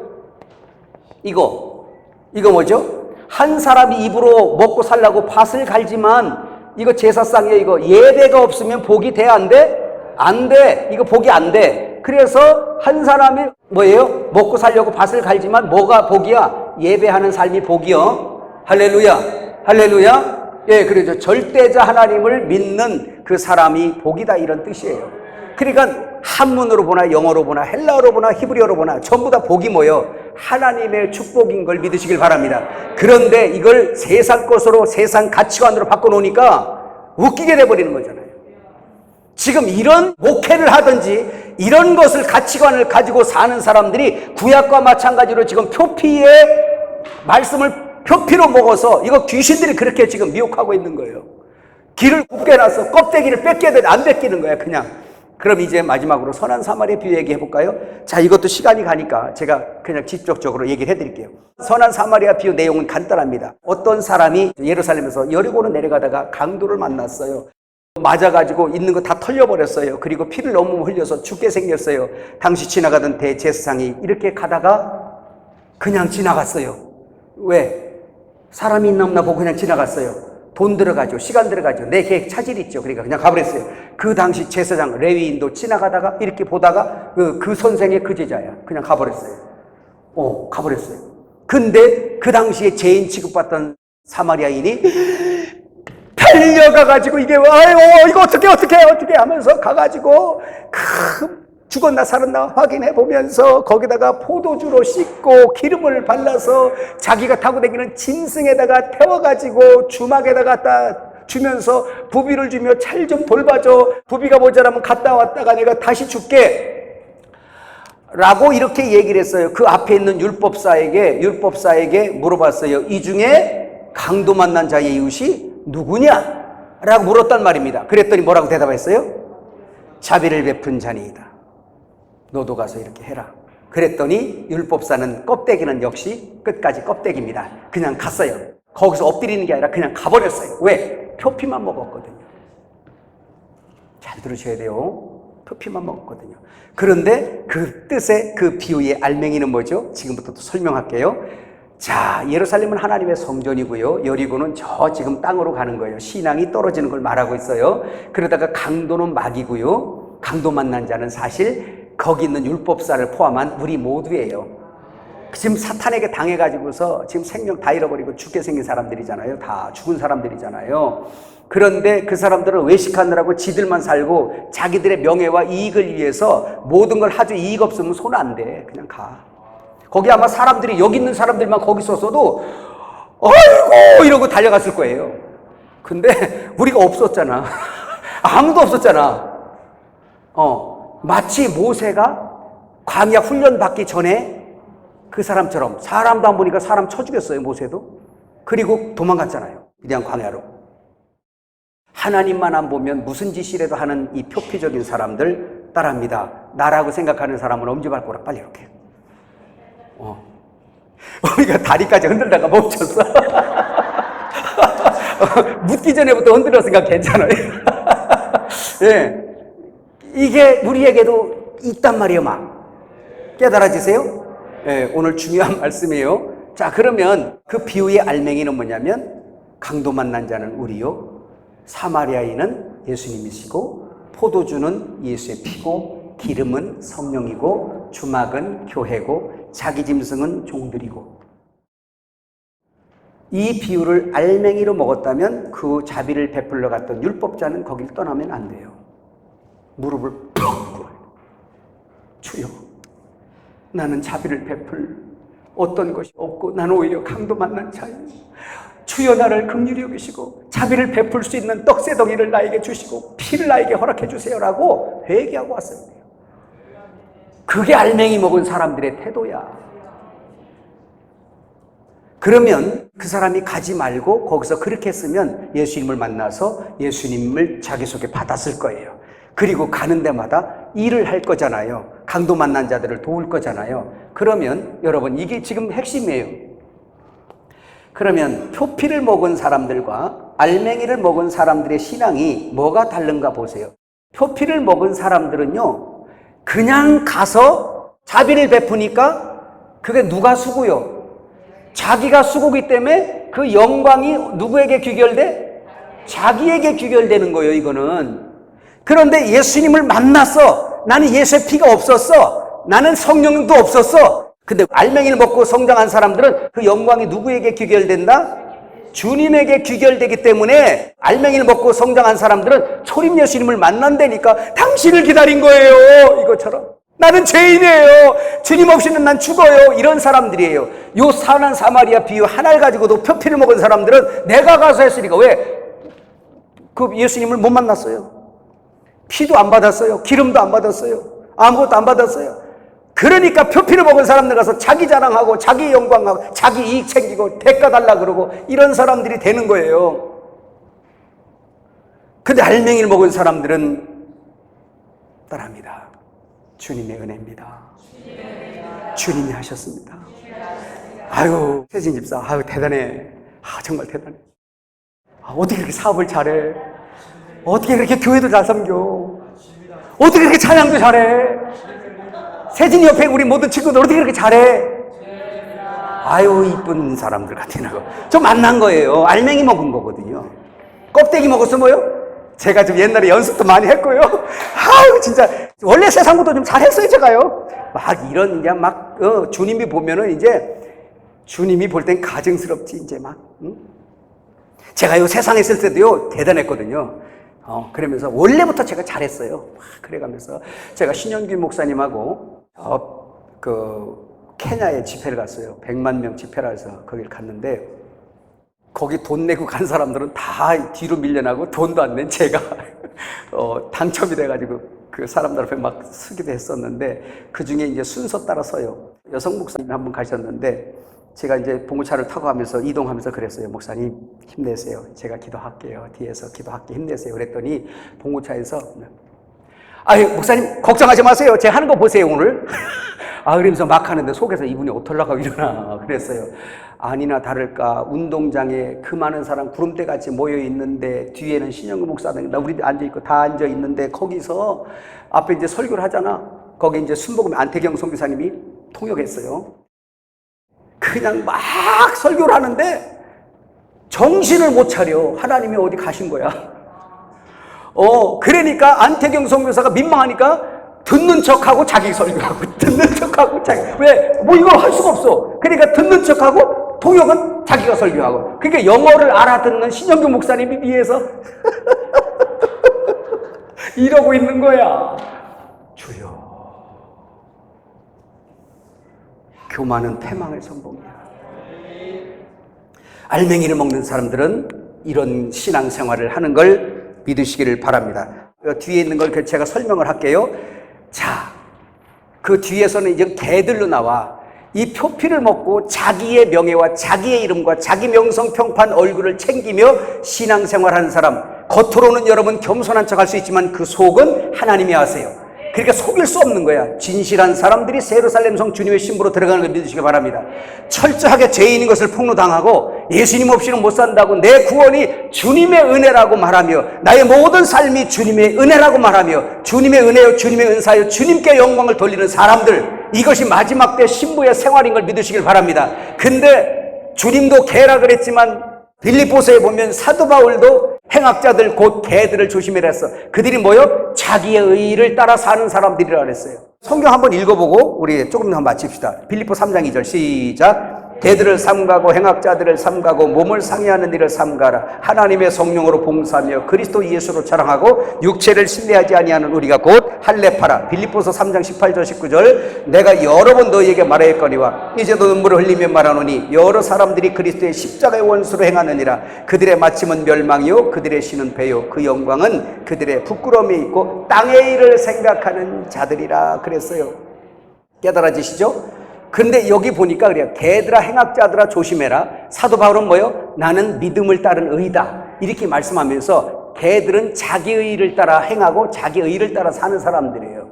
이거 뭐죠? 한 사람이 입으로 먹고 살라고 밭을 갈지만 이거 제사상이에요. 이거 예배가 없으면 복이 돼? 안 돼? 안 돼. 이거 복이 안 돼. 그래서 한 사람이 뭐예요? 먹고 살려고 밭을 갈지만 뭐가 복이야? 예배하는 삶이 복이요. 할렐루야. 할렐루야. 예, 그러죠. 절대자 하나님을 믿는 그 사람이 복이다 이런 뜻이에요. 그러니까 한문으로 보나 영어로 보나 헬라어로 보나 히브리어로 보나 전부 다 복이 뭐예요? 하나님의 축복인 걸 믿으시길 바랍니다. 그런데 이걸 세상 것으로 세상 가치관으로 바꿔놓으니까 웃기게 돼버리는 거잖아요. 지금 이런 목회를 하든지 이런 것을 가치관을 가지고 사는 사람들이 구약과 마찬가지로 지금 표피의 말씀을 표피로 먹어서 이거 귀신들이 그렇게 지금 미혹하고 있는 거예요. 귀를 굽게 놔서 껍데기를 뺏겨야 되는데 안 뺏기는 거야 그냥. 그럼 이제 마지막으로 선한 사마리아 비유 얘기해 볼까요? 자, 이것도 시간이 가니까 제가 그냥 직접적으로 얘기를 해드릴게요. 선한 사마리아 비유 내용은 간단합니다. 어떤 사람이 예루살렘에서 여리고로 내려가다가 강도를 만났어요. 맞아가지고 있는 거 다 털려버렸어요. 그리고 피를 너무 흘려서 죽게 생겼어요. 당시 지나가던 대제사장이 이렇게 가다가 그냥 지나갔어요. 왜? 사람이 있나 없나 보고 그냥 지나갔어요. 돈 들어가죠. 시간 들어가죠. 내 계획 차질 있죠. 그러니까 그냥 가버렸어요. 그 당시 제사장 레위인도 지나가다가 이렇게 보다가 그 선생의 그 제자야. 그냥 가버렸어요. 가버렸어요. 근데 그 당시에 죄인 취급받던 사마리아인이 달려가가지고 이게 아유 이거 어떻게 하면서 가가지고 죽었나 살았나 확인해 보면서 거기다가 포도주로 씻고 기름을 발라서 자기가 타고 다니는 짐승에다가 태워가지고 주막에다가 갖다 주면서 부비를 주며 찰 좀 돌봐줘. 부비가 모자라면 갔다 왔다가 내가 다시 줄게 라고 이렇게 얘기를 했어요. 그 앞에 있는 율법사에게 물어봤어요. 이 중에 강도 만난 자의 이웃이 누구냐? 라고 물었단 말입니다. 그랬더니 뭐라고 대답했어요? 자비를 베푼 자니이다. 너도 가서 이렇게 해라. 그랬더니 율법사는 껍데기는 역시 끝까지 껍데기입니다. 그냥 갔어요. 거기서 엎드리는 게 아니라 그냥 가버렸어요. 왜? 표피만 먹었거든요. 잘 들으셔야 돼요. 표피만 먹었거든요. 그런데 그 뜻의 그 비유의 알맹이는 뭐죠? 지금부터 또 설명할게요. 자, 예루살렘은 하나님의 성전이고요. 여리고는 저 지금 땅으로 가는 거예요. 신앙이 떨어지는 걸 말하고 있어요. 그러다가 강도는 막이고요. 강도 만난 자는 사실 거기 있는 율법사를 포함한 우리 모두예요. 지금 사탄에게 당해가지고서 지금 생명 다 잃어버리고 죽게 생긴 사람들이잖아요. 다 죽은 사람들이잖아요. 그런데 그 사람들은 외식하느라고 지들만 살고 자기들의 명예와 이익을 위해서 모든 걸 하죠. 이익 없으면 손 안 대. 그냥 가. 거기 아마 사람들이 여기 있는 사람들만 거기 있었어도 아이고 이러고 달려갔을 거예요. 근데 우리가 없었잖아. 아무도 없었잖아. 마치 모세가 광야 훈련 받기 전에 그 사람처럼 사람도 안 보니까 사람 쳐 죽였어요. 모세도. 그리고 도망갔잖아요. 그냥 광야로. 하나님만 안 보면 무슨 짓이라도 하는 이 표피적인 사람들 따라합니다. 나라고 생각하는 사람은 엄지발가락 빨리 이렇게. 우리가 다리까지 흔들다가 멈췄어. 묻기 전에부터 흔들었으니까 괜찮아요. 예. 이게 우리에게도 있단 말이에요, 막. 깨달아지세요? 예, 오늘 중요한 말씀이에요. 자, 그러면 그 비유의 알맹이는 뭐냐면, 강도 만난 자는 우리요, 사마리아인은 예수님이시고, 포도주는 예수의 피고, 기름은 성령이고, 주막은 교회고, 자기 짐승은 종들이고. 이 비유를 알맹이로 먹었다면 그 자비를 베풀러 갔던 율법자는 거길 떠나면 안 돼요. 무릎을 푹 꿇어요. 주여, 나는 자비를 베풀 어떤 것이 없고 나는 오히려 강도 만난 자예요. 주여, 나를 긍휼히 여기시고 자비를 베풀 수 있는 떡새덩이를 나에게 주시고 피를 나에게 허락해 주세요라고 회개하고 왔어요. 그게 알맹이 먹은 사람들의 태도야. 그러면 그 사람이 가지 말고 거기서 그렇게 했으면 예수님을 만나서 예수님을 자기 속에 받았을 거예요. 그리고 가는 데마다 일을 할 거잖아요. 강도 만난 자들을 도울 거잖아요. 그러면 여러분, 이게 지금 핵심이에요. 그러면 표피를 먹은 사람들과 알맹이를 먹은 사람들의 신앙이 뭐가 다른가 보세요. 표피를 먹은 사람들은요, 그냥 가서 자비를 베푸니까 그게 누가 수고요? 자기가 수고기 때문에 그 영광이 누구에게 귀결돼? 자기에게 귀결되는 거예요, 이거는. 그런데 예수님을 만났어. 나는 예수의 피가 없었어. 나는 성령도 없었어. 근데 알맹이를 먹고 성장한 사람들은 그 영광이 누구에게 귀결된다? 주님에게 귀결되기 때문에 알맹이를 먹고 성장한 사람들은 초림 예수님을 만난다니까 당신을 기다린 거예요. 이것처럼. 나는 죄인이에요. 주님 없이는 난 죽어요. 이런 사람들이에요. 요 선한 사마리아 비유 하나를 가지고도 표피를 먹은 사람들은 내가 가서 했으니까 왜? 그 예수님을 못 만났어요. 피도 안 받았어요. 기름도 안 받았어요. 아무것도 안 받았어요. 그러니까 표피를 먹은 사람들 가서 자기 자랑하고 자기 영광하고 자기 이익 챙기고 대가 달라 그러고 이런 사람들이 되는 거예요. 근데 알맹이를 먹은 사람들은 따라합니다. 주님의 은혜입니다. 주님이 하셨습니다. 아유, 세진 집사, 아유, 대단해. 정말 대단해. 어떻게 그렇게 사업을 잘해? 어떻게 그렇게 교회도 잘 섬겨? 어떻게 그렇게 찬양도 잘해? 세진이 옆에 우리 모든 친구들 어떻게 그렇게 잘해? 아유, 이쁜 사람들 같은 거. 좀 만난 거예요. 알맹이 먹은 거거든요. 껍데기 먹었어 뭐요? 제가 좀 옛날에 연습도 많이 했고요. 아유 진짜 원래 세상부터 좀 잘했어요 제가요. 막 이런 이제 막 주님이 보면은 이제 주님이 볼 땐 가증스럽지 이제 막. 제가요 세상에 있을 때도요 대단했거든요. 그러면서 원래부터 제가 잘했어요. 막 그래가면서 제가 신영균 목사님하고 케냐에 집회를 갔어요. 100만 명 집회라 해서 거기를 갔는데 거기 돈 내고 간 사람들은 다 뒤로 밀려나고 돈도 안 낸 제가 당첨이 돼가지고 그 사람들 앞에 막 서기도 했었는데 그 중에 이제 순서 따라 서요. 여성 목사님 한 분 가셨는데 제가 이제 봉고차를 타고 가면서 이동하면서 그랬어요. 목사님 힘내세요. 제가 기도할게요. 뒤에서 기도할게 힘내세요. 그랬더니 봉고차에서 아유 목사님 걱정하지 마세요. 제가 하는 거 보세요 오늘. 그러면서 막 하는데 속에서 이분이 어떡하려고 이러나 그랬어요. 아니나 다를까 운동장에 그 많은 사람 구름대같이 모여있는데 뒤에는 신영근 목사님 우리 앉아있고 다 앉아있는데 거기서 앞에 이제 설교를 하잖아. 거기 이제 순복음 안태경 선교사님이 통역했어요. 그냥 막 설교를 하는데 정신을 못 차려. 하나님이 어디 가신 거야. 그러니까 안태경 선교사가 민망하니까 듣는 척하고 자기 설교하고 듣는 척하고 자기 왜? 뭐 이거 할 수가 없어. 그러니까 듣는 척하고 통역은 자기가 설교하고 그러니까 영어를 알아듣는 신영균 목사님이 위에서 이러고 있는 거야. 주여 교만은 패망의 선봉이야. 알맹이를 먹는 사람들은 이런 신앙생활을 하는 걸 믿으시기를 바랍니다. 뒤에 있는 걸 제가 설명을 할게요. 자, 그 뒤에서는 이제 개들로 나와 이 표피를 먹고 자기의 명예와 자기의 이름과 자기 명성평판 얼굴을 챙기며 신앙생활하는 사람, 겉으로는 여러분 겸손한 척 할 수 있지만 그 속은 하나님이 아세요. 그러니까 속일 수 없는 거야. 진실한 사람들이 예루살렘 성 주님의 신부로 들어가는 걸 믿으시기 바랍니다. 철저하게 죄인인 것을 폭로당하고 예수님 없이는 못 산다고 내 구원이 주님의 은혜라고 말하며 나의 모든 삶이 주님의 은혜라고 말하며 주님의 은혜요 주님의 은사요 주님께 영광을 돌리는 사람들, 이것이 마지막 때 신부의 생활인 걸 믿으시길 바랍니다. 근데 주님도 개라 그랬지만 빌립보서에 보면 사도 바울도 행악자들 곧 개들을 조심해라 했어. 그들이 뭐요? 자기의 의의를 따라 사는 사람들이라 그랬어요. 성경 한번 읽어보고 우리 조금 더 마칩시다. 빌립보 3장 2절 시작. 개들을 삼가고 행악자들을 삼가고 몸을 상해하는 일을 삼가라. 하나님의 성령으로 봉사하며 그리스도 예수로 자랑하고 육체를 신뢰하지 아니하는 우리가 곧 할례파라. 빌립보서 3장 18절 19절. 내가 여러 번 너희에게 말하였거니와 이제도 눈물을 흘리며 말하노니 여러 사람들이 그리스도의 십자가의 원수로 행하느니라. 그들의 마침은 멸망이요 그들의 신은 배요 그 영광은 그들의 부끄러움에 있고 땅의 일을 생각하는 자들이라 그랬어요. 깨달아지시죠? 근데 여기 보니까 그래요. 개들아 행악자들아 조심해라. 사도 바울은 뭐요? 나는 믿음을 따른 의다. 이렇게 말씀하면서 개들은 자기 의를 따라 행하고 자기 의를 따라 사는 사람들이에요.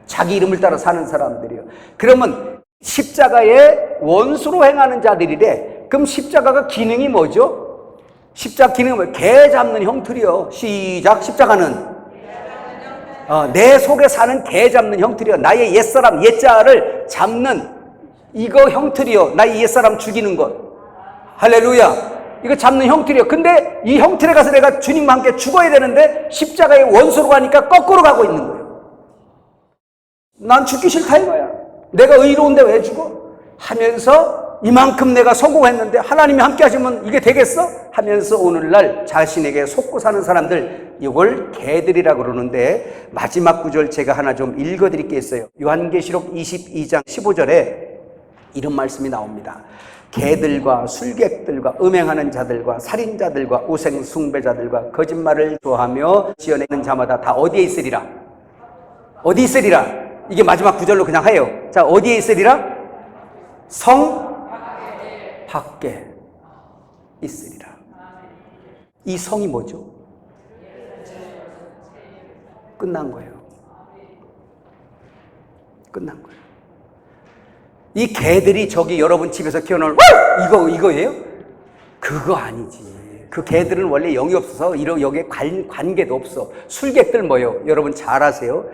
자기 이름을 따라 사는 사람들이에요. 그러면 십자가의 원수로 행하는 자들이래. 그럼 십자가가 기능이 뭐죠? 십자가 기능은 뭐예요? 개 잡는 형틀이요. 시작. 십자가는 내 속에 사는 개 잡는 형틀이요. 나의 옛사람 옛자를 잡는 이거 형틀이요. 나의 옛사람 죽이는 것. 할렐루야. 이거 잡는 형틀이요. 근데 이 형틀에 가서 내가 주님과 함께 죽어야 되는데 십자가의 원수로 가니까 거꾸로 가고 있는 거예요. 난 죽기 싫다 이거야. 내가 의로운데 왜 죽어? 하면서 이만큼 내가 성공했는데 하나님이 함께 하시면 이게 되겠어? 하면서 오늘날 자신에게 속고 사는 사람들, 이걸 개들이라고 그러는데 마지막 구절 제가 하나 좀 읽어드릴게요. 요한계시록 22장 15절에 이런 말씀이 나옵니다. 개들과 술객들과 음행하는 자들과 살인자들과 우상 숭배자들과 거짓말을 좋아하며 지어내는 자마다 다 어디에 있으리라? 어디 있으리라? 이게 마지막 구절로 그냥 해요. 자, 어디에 있으리라? 성 밖에 있으리라. 이 성이 뭐죠? 끝난 거예요. 끝난 거예요. 이 개들이 저기 여러분 집에서 키워놓은 이거예요? 그거 아니지. 그 개들은 원래 영이 없어서 여기에 관계도 없어. 술객들 뭐예요? 여러분 잘 아세요.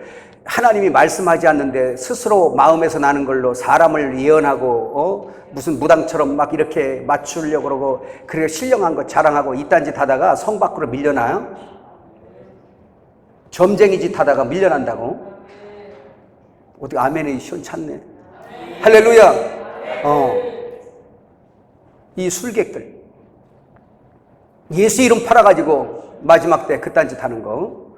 하나님이 말씀하지 않는데 스스로 마음에서 나는 걸로 사람을 예언하고 무슨 무당처럼 막 이렇게 맞추려고 그러고 그래 신령한 거 자랑하고 이딴 짓 하다가 성 밖으로 밀려나요? 점쟁이 짓 하다가 밀려난다고? 어떻게 아멘이 시원찮네. 할렐루야. 이 술객들 예수 이름 팔아가지고 마지막 때 그딴 짓 하는 거,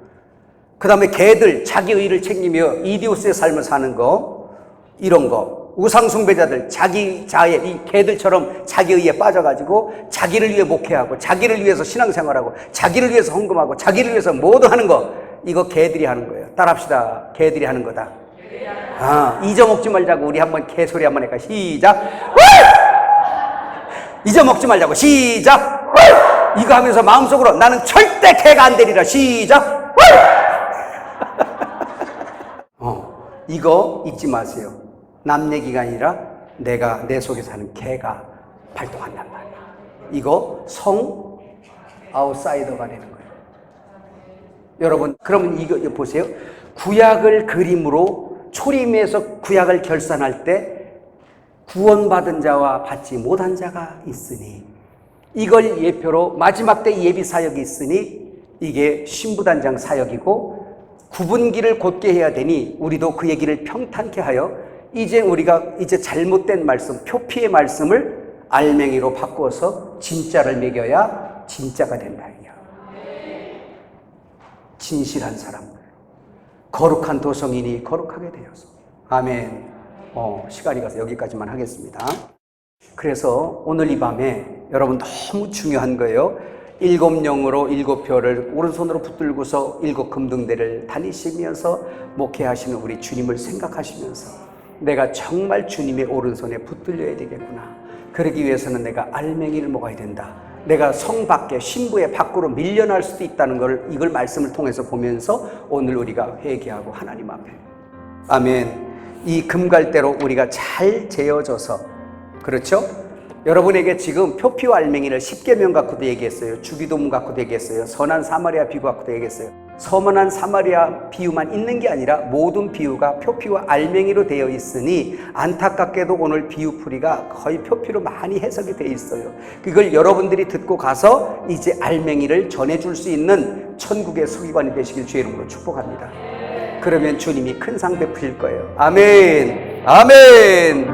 그 다음에 개들 자기 의를 챙기며 이디오스의 삶을 사는 거, 이런 거, 우상숭배자들 자기 자에 이 개들처럼 자기 의에 빠져가지고 자기를 위해 목회하고 자기를 위해서 신앙생활하고 자기를 위해서 헌금하고 자기를 위해서 모두 하는 거, 이거 개들이 하는 거예요. 따라합시다. 개들이 하는 거다. 잊어먹지 말자고. 우리 한번 개소리 한번 할까? 시작. 잊어먹지 말자고. 시작. 이거 하면서 마음속으로 나는 절대 개가 안 되리라. 시작. 이거 잊지 마세요. 남 얘기가 아니라 내가 내 속에 사는 개가 발동한단 말이야. 이거 성 아웃사이더가 되는 거예요. 여러분, 그러면 이거 보세요. 구약을 그림으로 초림에서 구약을 결산할 때 구원받은 자와 받지 못한 자가 있으니, 이걸 예표로 마지막 때 예비 사역이 있으니 이게 신부단장 사역이고, 구분기를 곧게 해야 되니 우리도 그 얘기를 평탄케 하여 이제 우리가 이제 잘못된 말씀, 표피의 말씀을 알맹이로 바꿔서 진짜를 매겨야 진짜가 된다. 진실한 사람, 거룩한 도성이니 거룩하게 되어서. 아멘. 시간이 가서 여기까지만 하겠습니다. 그래서 오늘 이 밤에 여러분 너무 중요한 거예요. 7영으로 7표를 오른손으로 붙들고서 7 금등대를 다니시면서 목회하시는 우리 주님을 생각하시면서 내가 정말 주님의 오른손에 붙들려야 되겠구나. 그러기 위해서는 내가 알맹이를 먹어야 된다. 내가 성 밖에 신부의 밖으로 밀려날 수도 있다는 걸 이걸 말씀을 통해서 보면서 오늘 우리가 회개하고 하나님 앞에, 아멘, 이 금갈대로 우리가 잘 재어져서, 그렇죠? 여러분에게 지금 표피와 알맹이를 10계명 갖고도 얘기했어요. 주기도문 갖고도 얘기했어요. 선한 사마리아 비유 갖고도 얘기했어요. 선한 사마리아 비유만 있는 게 아니라 모든 비유가 표피와 알맹이로 되어 있으니 안타깝게도 오늘 비유풀이가 거의 표피로 많이 해석이 되어 있어요. 그걸 여러분들이 듣고 가서 이제 알맹이를 전해줄 수 있는 천국의 서기관이 되시길 주의 이름으로 축복합니다. 그러면 주님이 큰 상 베풀 거예요. 아멘. 아멘.